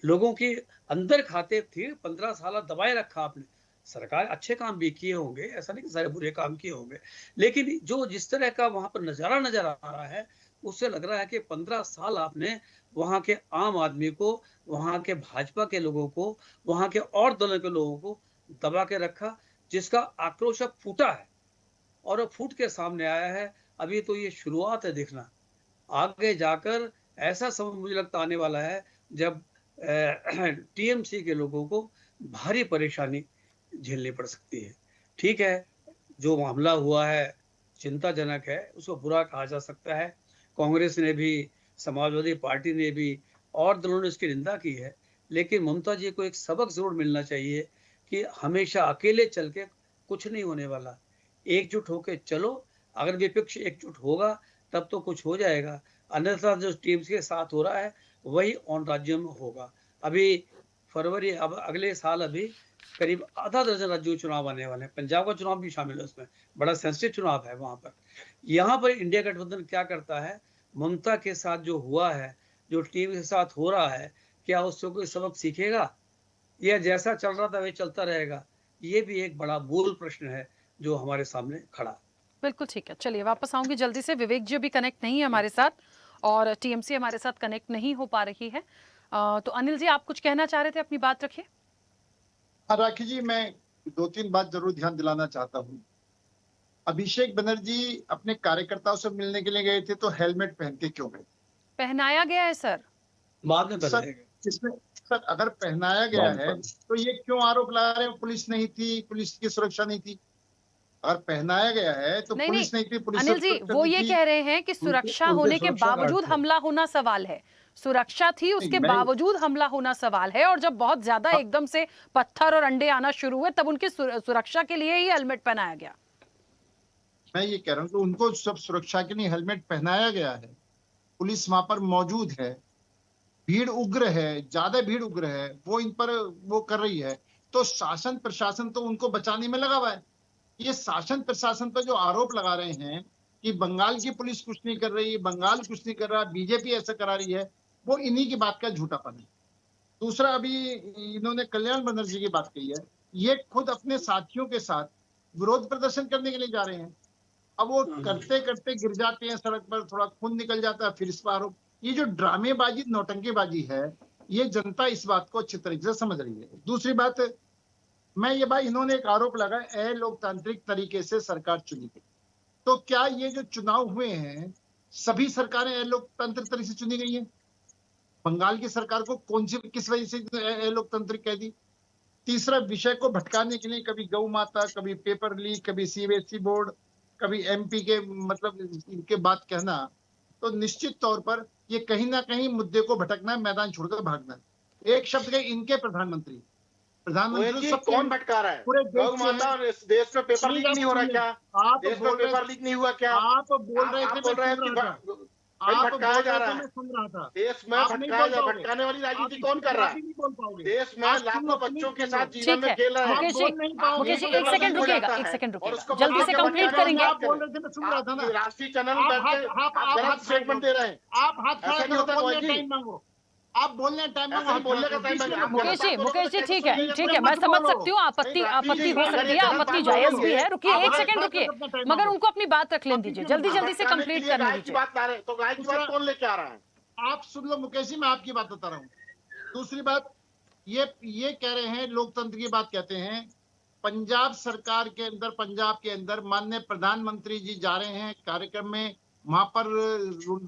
लोगों के अंदर खाते थे। 15 साल दबाए रखा आपने, सरकार अच्छे काम भी किए होंगे, ऐसा नहीं कि सारे बुरे काम किए होंगे, लेकिन जो जिस तरह का वहां पर नजारा नजर आ रहा है, उससे लग रहा है कि 15 साल आपने वहां के आम आदमी को, वहां के भाजपा के लोगों को, वहां के और दलों के लोगों को दबा के रखा, जिसका आक्रोश अब फूटा है और अब फूट के सामने आया है। अभी तो ये शुरुआत है, देखना आगे जाकर ऐसा समय मुझे लगता आने वाला है जब टीएमसी के लोगों को भारी परेशानी झेलनी पड़ सकती है। ठीक है, जो मामला हुआ है चिंताजनक है, उसको बुरा कहा जा सकता है। कांग्रेस ने भी, समाजवादी पार्टी ने भी और दलों ने इसकी निंदा की है, लेकिन ममता जी को एक सबक जरूर मिलना चाहिए कि हमेशा अकेले चल के कुछ नहीं होने वाला, एकजुट होकर चलो। अगर विपक्ष एकजुट होगा तब तो कुछ हो जाएगा, अन्यथा जो टीम्स के साथ हो रहा है वही ऑन राज्यों में होगा। अभी फरवरी, अब अगले साल अभी करीब आधा दर्जन राज्यों के चुनाव आने वाले हैं, पंजाब का चुनाव भी शामिल है उसमें, बड़ा सेंसिटिव चुनाव है वहां पर। यहाँ पर इंडिया गठबंधन क्या करता है, ममता के साथ जो हुआ है, जो टीम के साथ हो रहा है, क्या उससे कोई सबक सीखेगा? या जैसा चल रहा था वही चलता रहेगा? ये भी एक बड़ा मूल प्रश्न है जो हमारे सामने खड़ा है। बिल्कुल ठीक है, चलिए वापस आऊंगी जल्दी से। विवेक जी अभी कनेक्ट नहीं है हमारे साथ और टीएमसी हमारे साथ कनेक्ट नहीं हो पा रही है। तो अनिल जी आप कुछ कहना चाह रहे थे, अपनी बात रखिए। हाँ राखी जी, मैं 2-3 बात जरूर ध्यान दिलाना चाहता हूँ। अभिषेक बनर्जी अपने कार्यकर्ताओं से मिलने के लिए गए थे, तो हेलमेट पहन के क्यों गए? पहनाया गया है सर। बाद में सर बताएंगे। इसमें सर अगर पहनाया गया है तो ये क्यों आरोप लगा रहे हैं पुलिस नहीं थी, पुलिस की सुरक्षा नहीं थी? अगर पहनाया गया है तो नहीं पुलिस नहीं थी, पुलिस अनिल जी सुरक्षा वो नहीं ये थी। कह रहे हैं कि सुरक्षा होने के सुरक्षा गार्ड बावजूद थे। हमला होना सवाल है। सुरक्षा थी, उसके मैं- बावजूद हमला होना सवाल है। और जब बहुत ज्यादा एकदम से पत्थर और अंडे आना शुरू हुए तब उनकी सुरक्षा के लिए ही हेलमेट पहनाया गया। मैं ये कह रहा हूँ कि उनको सब सुरक्षा के लिए हेलमेट पहनाया गया है, पुलिस वहां पर मौजूद है, भीड़ उग्र है, ज्यादा भीड़ उग्र है, वो इन पर वो कर रही है, तो शासन प्रशासन तो उनको बचाने में लगा हुआ है। ये शासन प्रशासन पर जो आरोप लगा रहे हैं कि बंगाल की पुलिस कुछ नहीं कर रही, बंगाल कुछ नहीं कर रहा, बीजेपी ऐसा करा रही है, वो इन्हीं की बात का झूठापन है। दूसरा, अभी इन्होंने कल्याण बनर्जी की बात कही है, ये खुद अपने साथियों के साथ विरोध प्रदर्शन करने के लिए जा रहे हैं। अब वो करते करते गिर जाते हैं सड़क पर, थोड़ा खून निकल जाता है, फिर इस पर आरोप। ये जो ड्रामेबाजी नौटंकीबाजी है, ये जनता इस बात को अच्छी तरीके से समझ रही है। दूसरी बात, मैं ये बात, इन्होंने एक आरोप लगाया अलोकतांत्रिक तरीके से सरकार चुनी गई। तो क्या ये जो चुनाव हुए हैं सभी सरकारें अलोकतांत्रिक तरीके से चुनी गई हैं? बंगाल की सरकार को कौन सी किस वजह से अलोकतांत्रिक कह दी? तीसरा, विषय को भटकाने के लिए कभी गौ माता, कभी पेपर लीक, कभी सीबीएसई बोर्ड, कभी एमपी के मतलब इनके बात कहना, तो निश्चित तौर पर ये कहीं ना कहीं मुद्दे को भटकना है, मैदान छोड़कर भागना है। एक शब्द के इनके प्रधानमंत्री जी, कौन भटका रहा है? पूरे गौ माता और इस देश में पेपर लीक नहीं हो रहा क्या? आप देश में पेपर लीक नहीं हुआ क्या? आप बोल रहे थे, आप बोल रहे हैं कि भटकाया जा रहा है। सुन रहा था। देश में भटकाने वाली राजनीति कौन कर रहा है? देश में लाखों बच्चों के साथ जीवन ठीक है में खेल रहे हैं। मुकेश जी, मुकेश जी एक सेकंड रुकिएगा, एक सेकंड और उसको रुकिएगा, जल्दी से भटका कंप्लीट के करेंगे। आप बोल रहे थे, मैं सुन रहा था ना। राष्ट्रीय चैनल में बैठ के आप गलत स्टेटमेंट दे रहे हैं। आप हाथ खड़ा ऐसा नहीं होता करो, बोलने भाई जी। टाइम मांगो। आप बोलने टाइम ऐसा नहीं बोलने का टाइम मांगो। मुकेश जी ठीक है मैं समझ सकती हूँ, आपत्ति हो सकती है, आपत्ति जायज भी है। रुकिए एक सेकंड रुकिए, मगर उनको अपनी बात रख लेने दीजिए, जल्दी जल्दी से कंप्लीट करने गाय की दीजिए। बात ला रहे हैं, तो गाय की बात कौन लेके आ रहा है? आप सुन लो मुकेश जी, मैं आपकी बात बता रहा हूँ। दूसरी बात, ये कह रहे हैं, लोकतंत्र की बात कहते हैं। पंजाब सरकार के अंदर, पंजाब के अंदर माननीय प्रधानमंत्री जी जा रहे हैं कार्यक्रम में, वहां पर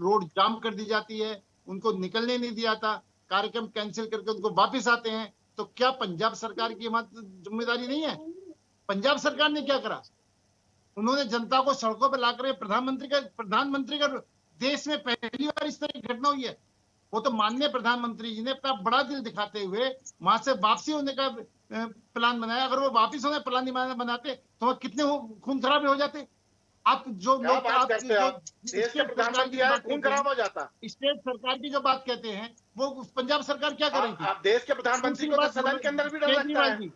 रोड जाम कर दी जाती है, उनको निकलने नहीं दिया था, कार्यक्रम कैंसिल करके उनको वापस आते हैं। तो क्या पंजाब सरकार की जिम्मेदारी नहीं है? पंजाब सरकार ने क्या करा? उन्होंने जनता को सड़कों पर लाकर प्रधानमंत्री का देश में पहली बार इस तरह की घटना हुई है। वो तो माननीय प्रधानमंत्री जी ने अपना बड़ा दिल दिखाते हुए वहां से वापसी होने का प्लान बनाया। अगर वो वापस होने प्लान नहीं बनाते तो कितने खून खराबे हो जाते। आप जो लोग देश के प्रधानमंत्री आए, खून खराब हो जाता। स्टेट सरकार की जो बात कहते हैं, वो पंजाब सरकार क्या कर रही थी? आप देश के प्रधानमंत्री को तो सदन के अंदर भी डर लगता है।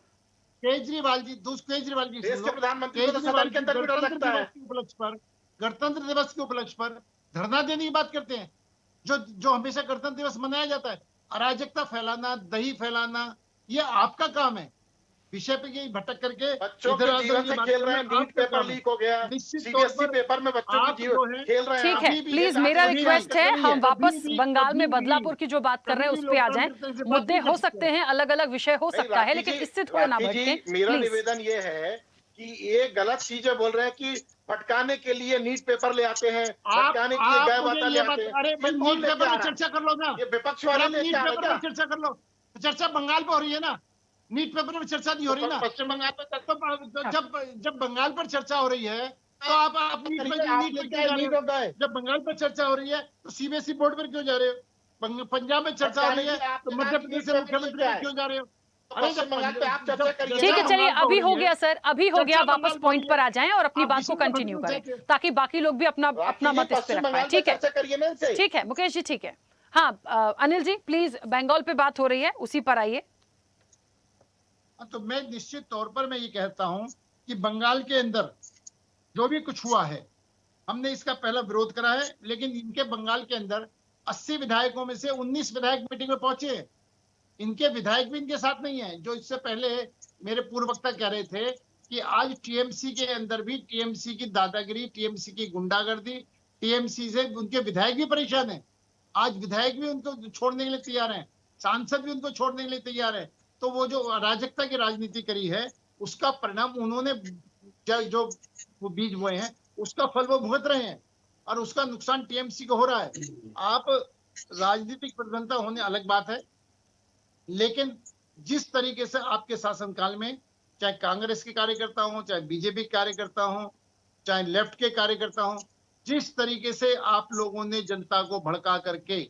केजरीवाल जी देश के प्रधानमंत्री को तो सदन के अंदर भी डर लगता है। गणतंत्र दिवस के उपलक्ष्य पर धरना देने की बात करते हैं, जो हमेशा गणतंत्र दिवस मनाया जाता है। अराजकता फैलाना, दही फैलाना, ये आपका काम है। विषय पे यही भटक करके बच्चों के जीवन से खेल रहे हैं। नीट पेपर लीक हो गया, सीबीएसई पेपर में बच्चों के जीवन खेल रहे हैं। ठीक है, प्लीज मेरा रिक्वेस्ट है, हम वापस बंगाल में बदलापुर की जो बात कर रहे हैं उस पे आ जाएं। मुद्दे हो सकते हैं, अलग अलग विषय हो सकता है, लेकिन इससे थोड़ा ना भटकें। मेरा निवेदन ये है कि ये गलत चीजें बोल रहे हैं कि भटकाने के लिए नीट पेपर ले आते हैं, भटकाने के लिए गाय माता ले आते हैं। अरे नीट पेपर पर चर्चा कर लो ना, ये विपक्ष वाले लेके आ रहे हैं क्या? चर्चा कर लो। चर्चा बंगाल पर हो रही है ना, नीट पेपर पर चर्चा नहीं हो रही ना। पश्चिम बंगाल में जब बंगाल पर चर्चा हो रही है तो आप नीट पर क्यों जा रहे हो? जब बंगाल पर चर्चा हो रही है तो सीबीएसई बोर्ड पर क्यों जा रहे हो? पंजाब में चर्चा हो रही है तो मध्य प्रदेश के मुख्यमंत्री पर क्यों जा रहे हो? ठीक है, चलिए अभी हो गया सर, अभी हो गया, वापस पॉइंट पर आ जाएं और अपनी बात को कंटिन्यू करें ताकि बाकी लोग भी अपना मत इस पे रख पाए। ठीक है, ठीक है मुकेश जी, ठीक है। हाँ अनिल जी प्लीज, बंगाल पे बात हो रही है, उसी पर आइए। तो मैं निश्चित तौर पर मैं ये कहता हूं कि बंगाल के अंदर जो भी कुछ हुआ है, हमने इसका पहला विरोध करा है, लेकिन इनके बंगाल के अंदर 80 विधायकों में से 19 विधायक मीटिंग में पहुंचे। इनके विधायक भी इनके साथ नहीं है। जो इससे पहले मेरे पूर्व वक्ता कह रहे थे कि आज टीएमसी के अंदर भी टीएमसी की दादागिरी, टीएमसी की गुंडागर्दी, टीएमसी से उनके विधायक भी परेशान है। आज विधायक भी उनको छोड़ने के लिए तैयार हैं, सांसद भी उनको छोड़ने के लिए तैयार है। तो वो जो अराजकता की राजनीति करी है, उसका परिणाम उन्होंने जो वो बीज बोए हैं, उसका फल वो भुगत रहे हैं और उसका नुकसान टीएमसी को हो रहा है। आप राजनीतिक प्रतिबद्धता होने अलग बात है, लेकिन जिस तरीके से आपके शासनकाल में चाहे कांग्रेस के कार्यकर्ता हो, चाहे बीजेपी के कार्यकर्ता हो, चाहे लेफ्ट के कार्यकर्ता हो, जिस तरीके से आप लोगों ने जनता को भड़का करके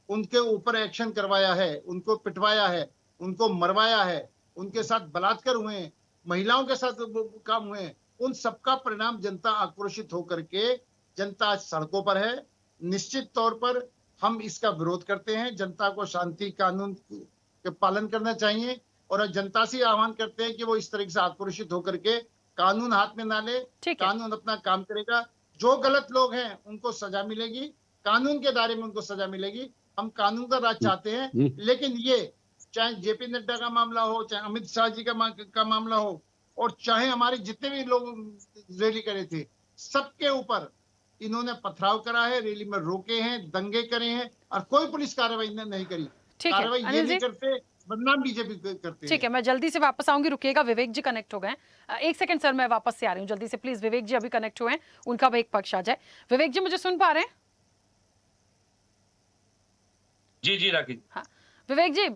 उनके ऊपर एक्शन करवाया है, उनको पिटवाया है, उनको मरवाया है, उनके साथ बलात्कार हुए हैं, महिलाओं के साथ काम हुए हैं, उन सबका परिणाम जनता आक्रोशित होकर के जनता आज सड़कों पर है। निश्चित तौर पर हम इसका विरोध करते हैं। जनता को शांति कानून के पालन करना चाहिए और जनता से आह्वान करते हैं कि वो इस तरीके से आक्रोशित होकर के कानून हाथ में ना ले। कानून अपना काम करेगा। जो गलत लोग हैं उनको सजा मिलेगी, कानून के दायरे में उनको सजा मिलेगी। हम कानून का राज चाहते हैं, लेकिन ये चाहे जेपी नड्डा का मामला हो, चाहे अमित शाह जी का मामला हो, और चाहे हमारे जितने भी लोग रैली करे थे, सबके ऊपर इन्होंने पथराव करा है, रैली में रोके हैं, दंगे करे हैं और कोई पुलिस कार्रवाई नहीं करी। कार्रवाई ये नहीं करते, बदनाम बीजेपी करते। ठीक है, मैं जल्दी से वापस आऊंगी, रुकिएगा। विवेक जी कनेक्ट हो गए। एक सेकंड सर, मैं वापस से आ रही हूँ जल्दी से, प्लीज। विवेक जी अभी कनेक्ट हुए हैं, उनका भी एक पक्ष आ जाए। विवेक जी मुझे सुन पा रहे हैं? जी जी राखी। हाँ विवेक जी,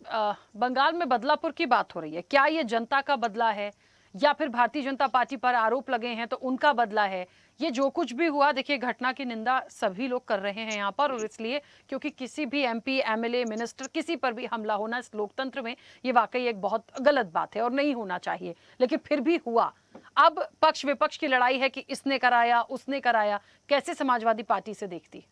बंगाल में बदलापुर की बात हो रही है, क्या ये जनता का बदला है या फिर भारतीय जनता पार्टी पर आरोप लगे हैं तो उनका बदला है? ये जो कुछ भी हुआ, देखिए घटना की निंदा सभी लोग कर रहे हैं यहाँ पर, और इसलिए क्योंकि किसी भी एमपी, एमएलए, मिनिस्टर, किसी पर भी हमला होना इस लोकतंत्र में ये वाकई एक बहुत गलत बात है और नहीं होना चाहिए, लेकिन फिर भी हुआ। अब पक्ष विपक्ष की लड़ाई है कि इसने कराया, उसने कराया। कैसे समाजवादी पार्टी से देखती?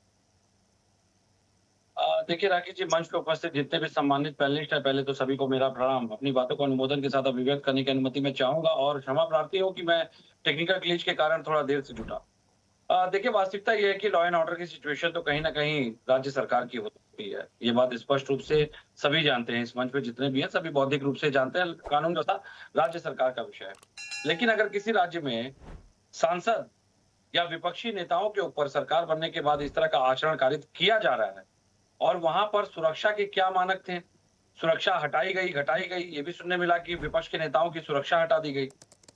देखिए राखी जी, मंच पे उपस्थित जितने भी सम्मानित पैनलिस्ट हैं, पहले तो सभी को मेरा प्रणाम। अपनी बातों को अनुमोदन के साथ अभिव्यक्त करने की अनुमति मैं चाहूंगा और क्षमा प्रार्थी हूँ कि मैं टेक्निकल ग्लिच के कारण थोड़ा देर से जुटा। देखिए वास्तविकता ये है कि लॉ एंड ऑर्डर की सिचुएशन तो कहीं ना कहीं राज्य सरकार की होती है। ये बात स्पष्ट रूप से सभी जानते हैं, इस मंच पे जितने भी हैं सभी बौद्धिक रूप से जानते हैं। कानून व्यवस्था राज्य सरकार का विषय है, लेकिन अगर किसी राज्य में सांसद या विपक्षी नेताओं के ऊपर सरकार बनने के बाद इस तरह का आचरण कारित किया जा रहा है और वहां पर सुरक्षा के क्या मानक थे, सुरक्षा हटाई गई, घटाई गई, ये भी सुनने मिला कि विपक्ष के नेताओं की सुरक्षा हटा दी गई,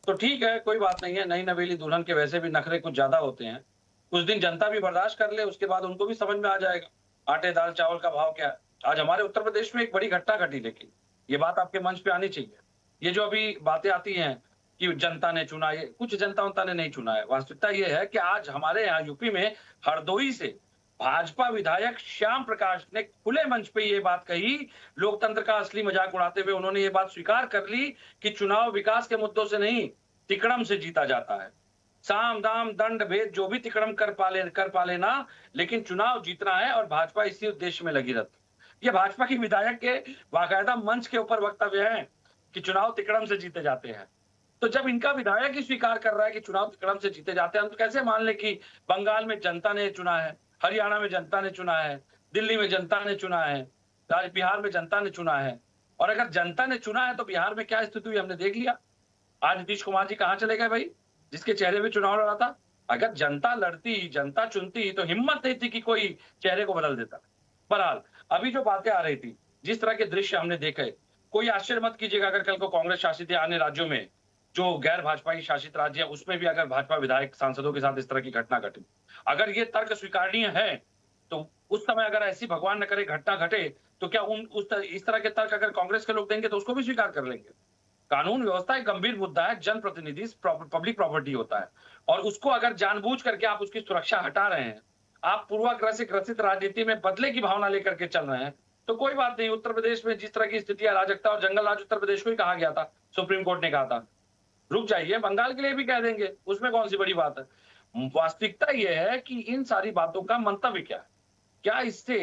तो ठीक है, कोई बात नहीं है। नई नवेली दुल्हन के वैसे भी नखरे कुछ ज्यादा होते हैं, कुछ दिन जनता भी बर्दाश्त कर ले, उसके बाद उनको भी समझ में आ जाएगा आटे दाल चावल का भाव क्या है। आज हमारे उत्तर प्रदेश में एक बड़ी घटना घटी, लेकिन ये बात आपके मंच पे आनी चाहिए। ये जो अभी बातें आती हैं कि जनता ने चुना, ये कुछ जनता ने नहीं चुना है। वास्तविकता ये है कि आज हमारे यहाँ यूपी में हरदोई से भाजपा विधायक श्याम प्रकाश ने खुले मंच पे ये बात कही, लोकतंत्र का असली मजाक उड़ाते हुए उन्होंने ये बात स्वीकार कर ली कि चुनाव विकास के मुद्दों से नहीं, तिकड़म से जीता जाता है। साम दाम दंड भेद जो भी तिकड़म कर पा लेना, लेकिन चुनाव जीतना है और भाजपा इसी उद्देश्य में लगी रहती। ये भाजपा की विधायक के बाकायदा मंच के ऊपर वक्तव्य है कि चुनाव तिकड़म से जीते जाते हैं। तो जब इनका विधायक ही स्वीकार कर रहा है कि चुनाव तिकड़म से जीते जाते हैं, तो कैसे मान ले कि बंगाल में जनता ने चुना है, हरियाणा में जनता ने चुना है, दिल्ली में जनता ने चुना है, बिहार में जनता ने चुना है। और अगर जनता ने चुना है तो बिहार में क्या स्थिति हुई हमने देख लिया। आज नीतीश कुमार जी कहाँ चले गए भाई, जिसके चेहरे पे चुनाव लड़ा था? अगर जनता लड़ती, जनता चुनती तो हिम्मत नहीं थी कि कोई चेहरे को बदल देता। बहरहाल अभी जो बातें आ रही थी, जिस तरह के दृश्य हमने देखे, कोई आश्चर्य मत कीजिएगा अगर कल को कांग्रेस शासित या अन्य राज्यों में जो गैर भाजपाई शासित राज्य है उसमें भी अगर भाजपा विधायक सांसदों के साथ इस तरह की घटना घटी। अगर ये तर्क स्वीकारनीय है तो उस समय अगर ऐसी भगवान न करे घटना घटे तो क्या इस तरह के तर्क अगर कांग्रेस के लोग देंगे तो उसको भी स्वीकार कर लेंगे। कानून व्यवस्था एक गंभीर मुद्दा है, जनप्रतिनिधि पब्लिक प्रॉपर्टी होता है और उसको अगर जानबूझ करके आप उसकी सुरक्षा हटा रहे हैं, आप पूर्वाग्रह से ग्रसित राजनीति में बदले की भावना लेकर के चल रहे हैं, तो कोई बात नहीं। उत्तर प्रदेश में जिस तरह की स्थिति अराजकता और जंगल राज उत्तर प्रदेश को ही कहा गया था, सुप्रीम कोर्ट ने कहा था रुक जाइए, बंगाल के लिए भी कह देंगे, उसमें कौन सी बड़ी बात है। वास्तविकता यह है कि इन सारी बातों का मंतव्य क्या है, क्या इससे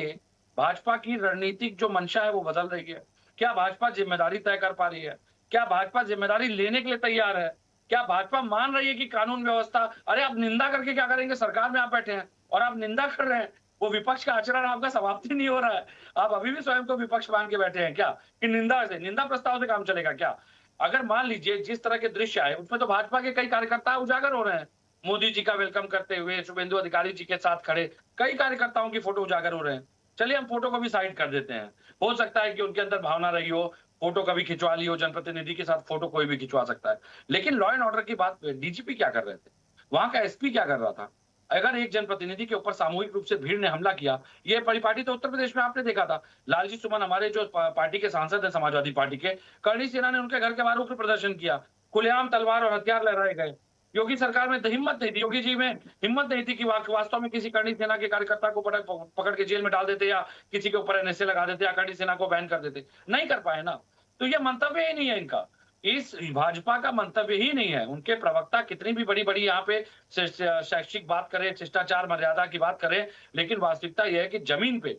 भाजपा की रणनीतिक जो मंशा है वो बदल रही है? क्या भाजपा जिम्मेदारी तय कर पा रही है? क्या भाजपा जिम्मेदारी लेने के लिए तैयार है? क्या भाजपा मान रही है कि कानून व्यवस्था, अरे आप निंदा करके क्या करेंगे? सरकार में आप बैठे हैं और आप निंदा कर रहे हैं, वो विपक्ष का आचरण आपका समाप्त ही नहीं हो रहा है। आप अभी भी स्वयं को विपक्ष मान के बैठे हैं क्या कि निंदा प्रस्ताव से काम चलेगा क्या? अगर मान लीजिए जिस तरह के दृश्य आए उसमें तो भाजपा के कई कार्यकर्ता उजागर हो रहे हैं। मोदी जी का वेलकम करते हुए शुभेंदु अधिकारी जी के साथ खड़े कई कार्यकर्ताओं की फोटो उजागर हो रहे हैं। चलिए हम फोटो को भी साइड कर देते हैं, हो सकता है कि उनके अंदर भावना रही हो, फोटो कभी खिंचवा ली हो, जनप्रतिनिधि के साथ फोटो कोई भी खिंचवा सकता है। लेकिन लॉ एंड ऑर्डर की बात डीजीपी क्या कर रहे थे, वहां का एसपी क्या कर रहा था? अगर एक जनप्रतिनिधि के ऊपर सामूहिक रूप से भीड़ ने हमला किया, ये परिपाटी तो उत्तर प्रदेश में आपने देखा था। लालजी सुमन हमारे जो पार्टी के सांसद है समाजवादी पार्टी के, करणी सेना ने उनके घर के बाहर उग्र प्रदर्शन किया, खुलेआम तलवार और हथियार लहराए गए। योगी सरकार में हिम्मत नहीं थी, योगी जी में हिम्मत नहीं थी कि वास्तव में किसी करणी सेना के कार्यकर्ता को पकड़ के जेल में डाल देते या किसी के ऊपर एनएसए लगा देते या करणी सेना को बैन कर देते। नहीं कर पाए ना, तो ये मंतव्य ही नहीं है इनका। इस भाजपा का मंतव्य ही नहीं है। उनके प्रवक्ता कितनी भी बड़ी बड़ी यहाँ पे शैक्षिक बात करें, शिष्टाचार मर्यादा की बात करें, लेकिन वास्तविकता यह है कि जमीन पे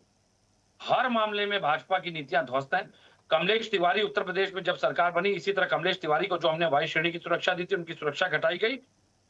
हर मामले में भाजपा की नीतियां ध्वस्त हैं। कमलेश तिवारी उत्तर प्रदेश में जब सरकार बनी, इसी तरह कमलेश तिवारी को जो हमने वायु श्रेणी की सुरक्षा दी थी, उनकी सुरक्षा घटाई गई,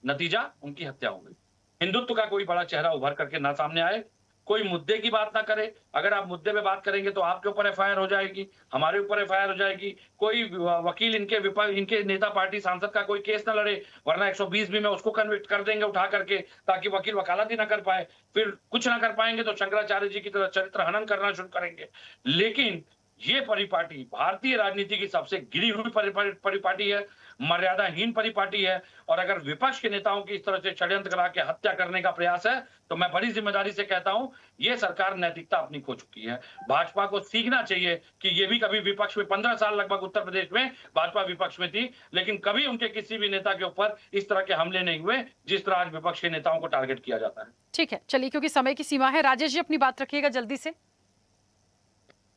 नतीजा उनकी हत्या हो गई। हिंदुत्व का कोई बड़ा चेहरा उभर करके ना सामने आए, कोई मुद्दे की बात ना करे। अगर आप मुद्दे पे बात करेंगे तो आपके ऊपर एफआईआर हो जाएगी, हमारे ऊपर एफआईआर हो जाएगी। कोई वकील इनके नेता पार्टी सांसद का कोई केस ना लड़े, वरना 120 भी में उसको कन्विक्ट कर देंगे उठा करके, ताकि वकील वकालत ही ना कर पाए। फिर कुछ ना कर पाएंगे तो शंकराचार्य जी की तरह चरित्र हनन करना शुरू करेंगे। लेकिन ये परिपाटी भारतीय राजनीति की सबसे गिरी हुई परिपाटी है, मर्यादाहीन परिपाटी है। और अगर विपक्ष के नेताओं की इस तरह से षड्यंत्र करा के हत्या करने का प्रयास है, तो मैं बड़ी जिम्मेदारी से कहता हूं, ये सरकार नैतिकता अपनी खो चुकी है। भाजपा को सीखना चाहिए कि ये भी कभी विपक्ष में 15 साल लगभग उत्तर प्रदेश में भाजपा विपक्ष में थी, लेकिन कभी उनके किसी भी नेता के ऊपर इस तरह के हमले नहीं हुए जिस तरह आज विपक्ष के नेताओं को टारगेट किया जाता है। ठीक है, चलिए क्योंकि समय की सीमा है, राजेश जी अपनी बात रखिएगा जल्दी से।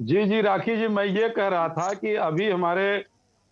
जी राखी जी, मैं ये कह रहा था कि अभी हमारे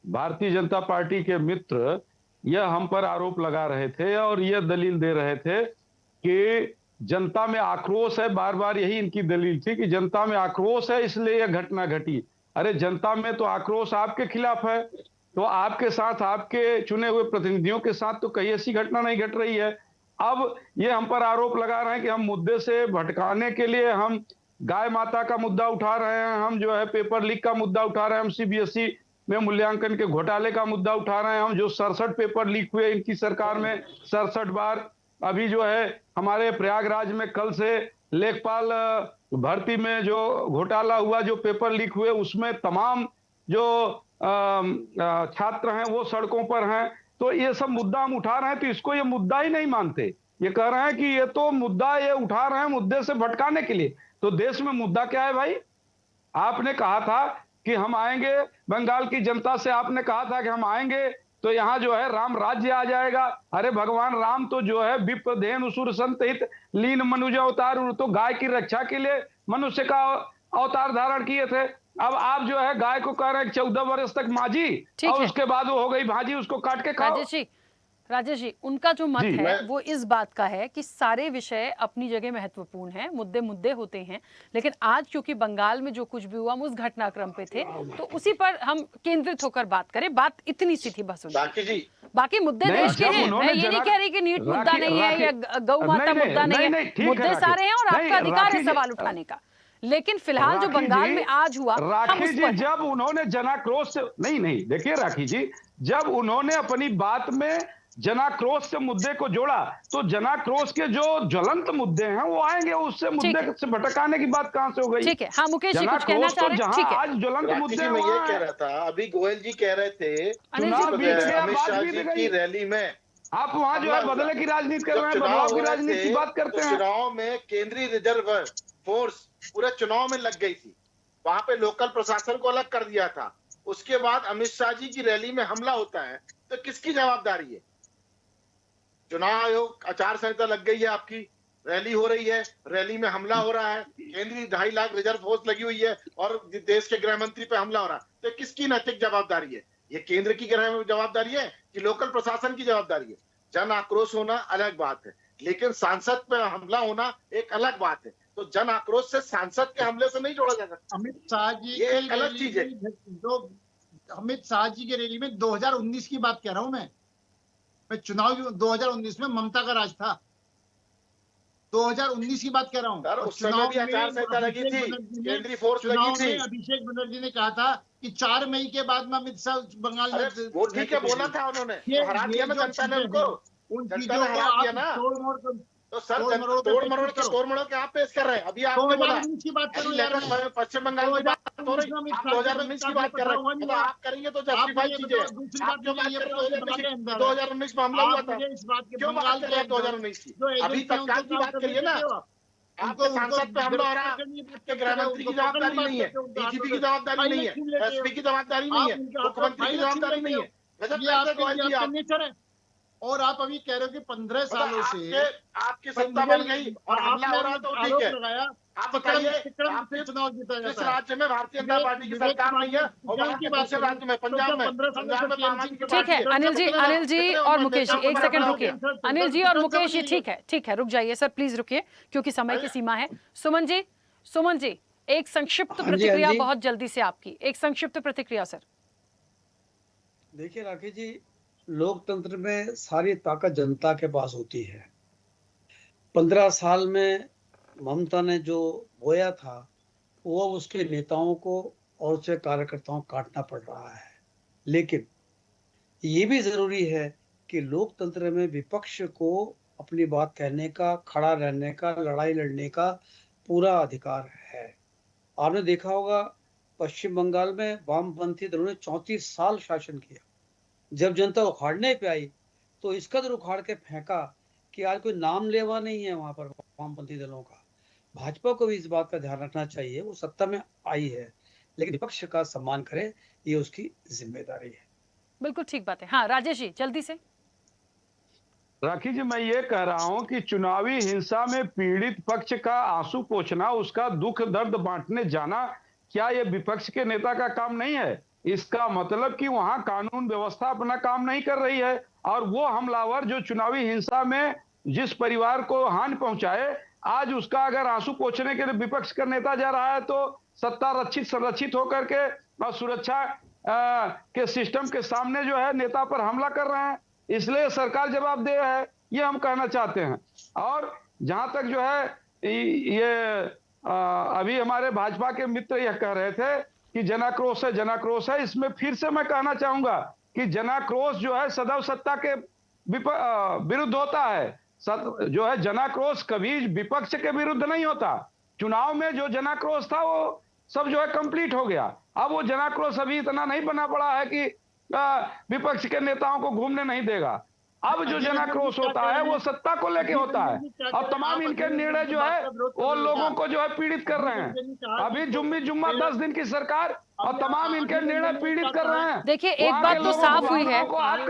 भारतीय जनता पार्टी के मित्र यह हम पर आरोप लगा रहे थे और यह दलील दे रहे थे कि जनता में आक्रोश है। बार बार यही इनकी दलील थी कि जनता में आक्रोश है इसलिए यह घटना घटी। अरे जनता में तो आक्रोश आपके खिलाफ है, तो आपके साथ, आपके चुने हुए प्रतिनिधियों के साथ तो कहीं ऐसी घटना नहीं घट रही है। अब ये हम पर आरोप लगा रहे हैं कि हम मुद्दे से भटकाने के लिए हम गाय माता का मुद्दा उठा रहे हैं, हम जो है पेपर लीक का मुद्दा उठा रहे हैं, हम सीबीएसई में मूल्यांकन के घोटाले का मुद्दा उठा रहे हैं, हम जो 67 पेपर लीक हुए इनकी सरकार में 67 बार, अभी जो है हमारे प्रयागराज में कल से लेखपाल भर्ती में जो घोटाला हुआ, जो पेपर लीक हुए, उसमें तमाम जो छात्र हैं वो सड़कों पर हैं। तो ये सब मुद्दा हम उठा रहे हैं, तो इसको ये मुद्दा ही नहीं मानते। ये कह रहे हैं कि ये तो मुद्दा ये उठा रहे हैं मुद्दे से भटकाने के लिए। तो देश में मुद्दा क्या है भाई? आपने कहा था कि हम आएंगे, बंगाल की जनता से आपने कहा था कि हम आएंगे तो यहाँ जो है राम राज्य आ जाएगा। अरे भगवान राम तो जो है विप्रधेन असुर संत हित लीन मनुज अवतार, तो गाय की रक्षा के लिए मनुष्य का अवतार धारण किए थे। अब आप जो है गाय को कह रहे हैं 14 वर्ष तक माजी और उसके बाद वो हो गई भाजी, उसको काट के खाओ। राजेश जी, उनका जो मत है वो इस बात का है कि सारे विषय अपनी जगह महत्वपूर्ण हैं, मुद्दे होते हैं, लेकिन आज क्योंकि बंगाल में जो कुछ भी हुआ हम उस घटनाक्रम पे थे, तो उसी पर हम केंद्रित होकर बात करें। बात इतनी सी थी बस। बाकी मुद्दे देश के हैं, मैं ये नहीं कह रही कि नीट मुद्दा नहीं है या गौ माता मुद्दा नहीं है, मुद्दे सारे हैं और आपका अधिकार है सवाल उठाने का। लेकिन फिलहाल जो बंगाल में आज हुआ, राखी जी, जब उन्होंने जनाक्रोश नहीं देखिए राखी जी, जब उन्होंने अपनी बात में जनाक्रोश के मुद्दे को जोड़ा, तो जनाक्रोश के जो ज्वलंत मुद्दे हैं वो आएंगे, उससे मुद्दे से भटकाने की बात कहां से हो गई? ठीक है, हाँ मुकेश जी कुछ कहना चाह रहे हैं? ठीक है, आज ज्वलंत मुद्दे मैं ये कह रहा था, अभी गोयल जी कह रहे थे अमित शाह जी की रैली में आप वहां जो है बदले की राजनीति कर रहे हैं, बदलाव की राजनीति की बात करते हैं। चुनाव में केंद्रीय रिजर्व फोर्स पूरे चुनाव में लग गई थी, वहां पे लोकल प्रशासन को अलग कर दिया था। उसके बाद अमित शाह जी की रैली में हमला होता है, तो किसकी जवाबदारी है? चुनाव आयोग आचार संहिता लग गई है, आपकी रैली हो रही है, रैली में हमला हो रहा है, केंद्रीय 2.5 लाख रिजर्व फोर्स लगी हुई है और देश के गृह मंत्री पे हमला हो रहा है, तो किसकी नैतिक जवाबदारी है? ये केंद्र की गृह जवाबदारी है कि लोकल प्रशासन की जवाबदारी है? जन आक्रोश होना अलग बात है, लेकिन सांसद पे हमला होना एक अलग बात है। तो जन आक्रोश से सांसद के हमले से नहीं जोड़ा जा सकता। अमित शाह जी ये एक अलग चीज है। जो अमित शाह जी की रैली में 2019 की बात कह रहा हूं मैं चुनाव 2019 में ममता का राज था, 2019 की बात कर रहा हूँ। सर, और उस समय चुनाव भी आचार में संहिता लगी अभिषेक थी, बनर्जी ने- केंद्रीय फोर्स लगी चुनाव थी। में अभिषेक बनर्जी ने कहा था कि 4 मई के बाद में अमित शाह बंगाल में अरे वो ठीक है, बोला था उन्होंने, ये तो हरा दिया ना जो जनता ने चीजें उनको, हैं, उन जनता चीजों ने को हरा दिया आप ना। तोड़-मोड़ कर तो सर तोड़-मरोड़ के तोड़ मरोड़ के आप पेश कर रहे हैं। अभी आपने बोला 2019 की बात करो यार, लेकिन पश्चिम बंगाल की बात हो रही, आप 2019 की बात कर रहे हैं। तो आप करेंगे तो जस्टिफाई कीजिए। दूसरी आप बात क्यों बात ये कर रहे बताओ कि हो बंगाल अंदर 2019 में हमला हुआ आप था? मुझे इस बात के क्यों बात बंगाल कर रहे हैं के 2019 की? जो अभी एजेंट हैं, तत्काल उनको की बात काम करिए ना। करने देते हो। आपके उनको सांसद पे हमला हो रहा है, गिरफ्तार आपके गृह मंत्री की जवाबदारी नहीं है, डीजीपी की जवाबदारी नहीं है, एसपी की जवाबदारी नहीं है, मुख्यमंत्री की जवाबदारी नहीं है। गजब ये करते गोयल जी आपका आप। नेचर है। और आप अभी कह रहे हो कि 15 सालों से आपकी सत्ता बन गई और हमला हो रहा है तो ठीक है। लगाया आप बताइए, आपके चुनाव जीता किस जाता है। राज्य में भारतीय जनता पार्टी की सरकार नहीं है और वहाँ के दूसरे राज्य में, पंजाब में आम आदमी की ठीक पार्टी है अनिल जी और मुकेश जी, एक सेकंड रुकिए। अनिल जी और मुकेश जी, ठीक है रुक जाइए सर, प्लीज रुकिए क्योंकि समय की सीमा है। सुमन जी एक संक्षिप्त प्रतिक्रिया बहुत जल्दी से आपकी, एक संक्षिप्त प्रतिक्रिया सर। देखिए राकेश जी, लोकतंत्र में सारी ताकत जनता के पास होती है। 15 साल में ममता ने जो बोया था वो अब उसके नेताओं को और उसके कार्यकर्ताओं को काटना पड़ रहा है। लेकिन ये भी जरूरी है कि लोकतंत्र में विपक्ष को अपनी बात कहने का, खड़ा रहने का, लड़ाई लड़ने का पूरा अधिकार है। आपने देखा होगा पश्चिम बंगाल में वामपंथी दलों ने 34 साल शासन किया। जब जनता उखाड़ने पे आई तो इस कदर उखाड़ के फेंका कि आज कोई नाम लेवा नहीं है वहां पर वामपंथी दलों का। भाजपा को भी इस बात का ध्यान रखना चाहिए, वो सत्ता में आई है लेकिन विपक्ष का सम्मान करे, ये उसकी जिम्मेदारी है। बिल्कुल ठीक बात है। हाँ राजेश जी जल्दी से। राखी जी, मैं ये कह रहा हूं कि चुनावी हिंसा में पीड़ित पक्ष का आंसू पोंछना, उसका दुख दर्द बांटने जाना, क्या ये विपक्ष के नेता का काम नहीं है? इसका मतलब कि वहां कानून व्यवस्था अपना काम नहीं कर रही है और वो हमलावर जो चुनावी हिंसा में जिस परिवार को हानि पहुंचाए, आज उसका अगर आंसू पोंछने के लिए विपक्ष का नेता जा रहा है तो सत्ता रक्षित संरक्षित होकर के और सुरक्षा के सिस्टम के सामने जो है नेता पर हमला कर रहे हैं। इसलिए सरकार जवाबदेह है, ये हम कहना चाहते हैं। और जहां तक जो है ये अभी हमारे भाजपा के मित्र यह कह रहे थे कि जनाक्रोश है, इसमें फिर से मैं कहना चाहूंगा कि जनाक्रोश जो है सदैव सत्ता के विरुद्ध होता है। जो है जनाक्रोश कभी विपक्ष के विरुद्ध नहीं होता। चुनाव में जो जनाक्रोश था वो सब जो है कंप्लीट हो गया। अब वो जनाक्रोश अभी इतना नहीं बना पड़ा है कि विपक्ष के नेताओं को घूमने नहीं देगा। अब जो जनाक्रोश होता है वो सत्ता को लेके होता है और तमाम इनके निर्णय जो है वो लोगों को जो है पीड़ित कर रहे हैं। अभी जुम्मा 10 दिन की सरकार और तमाम इनके निर्णय पीड़ित कर रहे हैं। देखिए एक बात तो साफ हुई है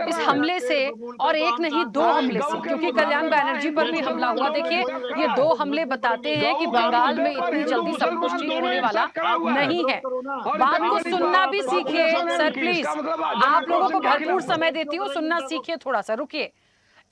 इस हमले से, और एक नहीं 2 हमले से, क्योंकि कल्याण बैनर्जी पर भी हमला हुआ। देखिए ये 2 हमले बताते हैं कि बंगाल में इतनी जल्दी सब कुछ ठीक होने वाला नहीं है। बात को सुनना भी सीखिए सर प्लीज, आप लोगों को भरपूर समय देती हूँ, सुनना सीखिए थोड़ा सा, रुकिए।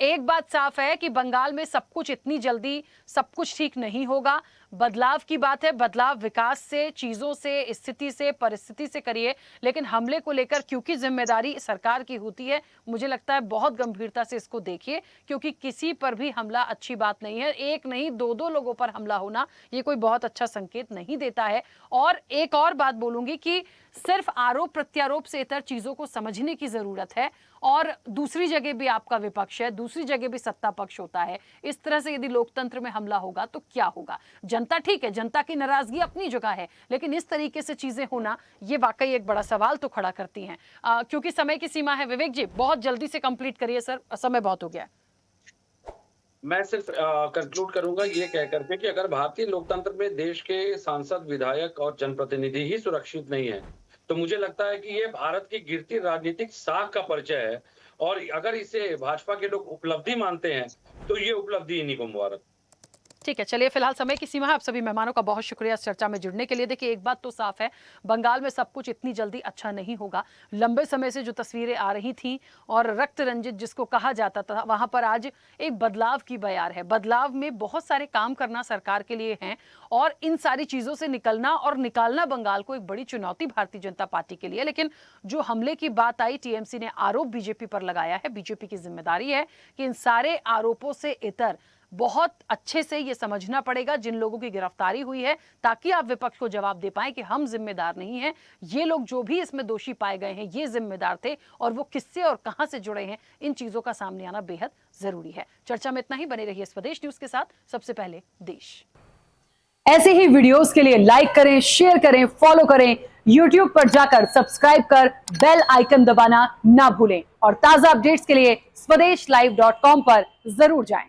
एक बात साफ है कि बंगाल में सब कुछ इतनी जल्दी सब कुछ ठीक नहीं होगा। बदलाव की बात है, बदलाव विकास से, चीजों से, स्थिति से, परिस्थिति से करिए, लेकिन हमले को लेकर क्योंकि जिम्मेदारी सरकार की होती है, मुझे लगता है बहुत गंभीरता से इसको देखिए, क्योंकि किसी पर भी हमला अच्छी बात नहीं है। एक नहीं 2-2 लोगों पर हमला होना ये कोई बहुत अच्छा संकेत नहीं देता है। और एक और बात बोलूंगी कि सिर्फ आरोप प्रत्यारोप से इतर चीजों को समझने की जरूरत है। और दूसरी जगह भी आपका विपक्ष है, दूसरी जगह भी सत्ता पक्ष होता है। इस तरह से यदि लोकतंत्र में हमला होगा तो क्या होगा? जनता ठीक है, जनता की नाराजगी अपनी जगह है, लेकिन इस तरीके से चीजें होना ये वाकई एक बड़ा सवाल तो खड़ा करती हैं। क्योंकि समय की सीमा है, विवेक जी बहुत जल्दी से कंप्लीट करिए सर, समय बहुत हो गया। मैं सिर्फ कंक्लूड करूंगा ये कह करके कि अगर भारतीय लोकतंत्र में देश के सांसद, विधायक और जनप्रतिनिधि ही सुरक्षित नहीं है तो मुझे लगता है कि ये भारत की गिरती राजनीतिक साख का परिचय है। और अगर इसे भाजपा के लोग उपलब्धि मानते हैं तो ये उपलब्धि इन्हीं को मुबारक। ठीक है, चलिए फिलहाल समय की सीमा है। आप सभी मेहमानों का बहुत शुक्रिया इस चर्चा में जुड़ने के लिए। देखिए एक बात तो साफ है, बंगाल में सब कुछ इतनी जल्दी अच्छा नहीं होगा। लंबे समय से जो तस्वीरें आ रही थी और रक्त रंजित जिसको कहा जाता था, वहां पर आज एक बदलाव की बयार है। बदलाव में बहुत सारे काम करना सरकार के लिए हैं और इन सारी चीजों से निकलना और निकालना बंगाल को एक बड़ी चुनौती भारतीय जनता पार्टी के लिए। लेकिन जो हमले की बात आई, टीएमसी ने आरोप बीजेपी पर लगाया है, बीजेपी की जिम्मेदारी है कि इन सारे आरोपों से इतर बहुत अच्छे से ये समझना पड़ेगा जिन लोगों की गिरफ्तारी हुई है, ताकि आप विपक्ष को जवाब दे पाएं कि हम जिम्मेदार नहीं हैं, ये लोग जो भी इसमें दोषी पाए गए हैं ये जिम्मेदार थे, और वो किससे और कहां से जुड़े हैं, इन चीजों का सामने आना बेहद जरूरी है। चर्चा में इतना ही, बने रहिए स्वदेश न्यूज के साथ। सबसे पहले देश। ऐसे ही वीडियोस के लिए लाइक करें, शेयर करें, फॉलो करें, YouTube पर जाकर सब्सक्राइब कर बेल आइकन दबाना ना भूलें, और ताजा अपडेट्स के लिए स्वदेशलाइव.com पर जरूर जाएं।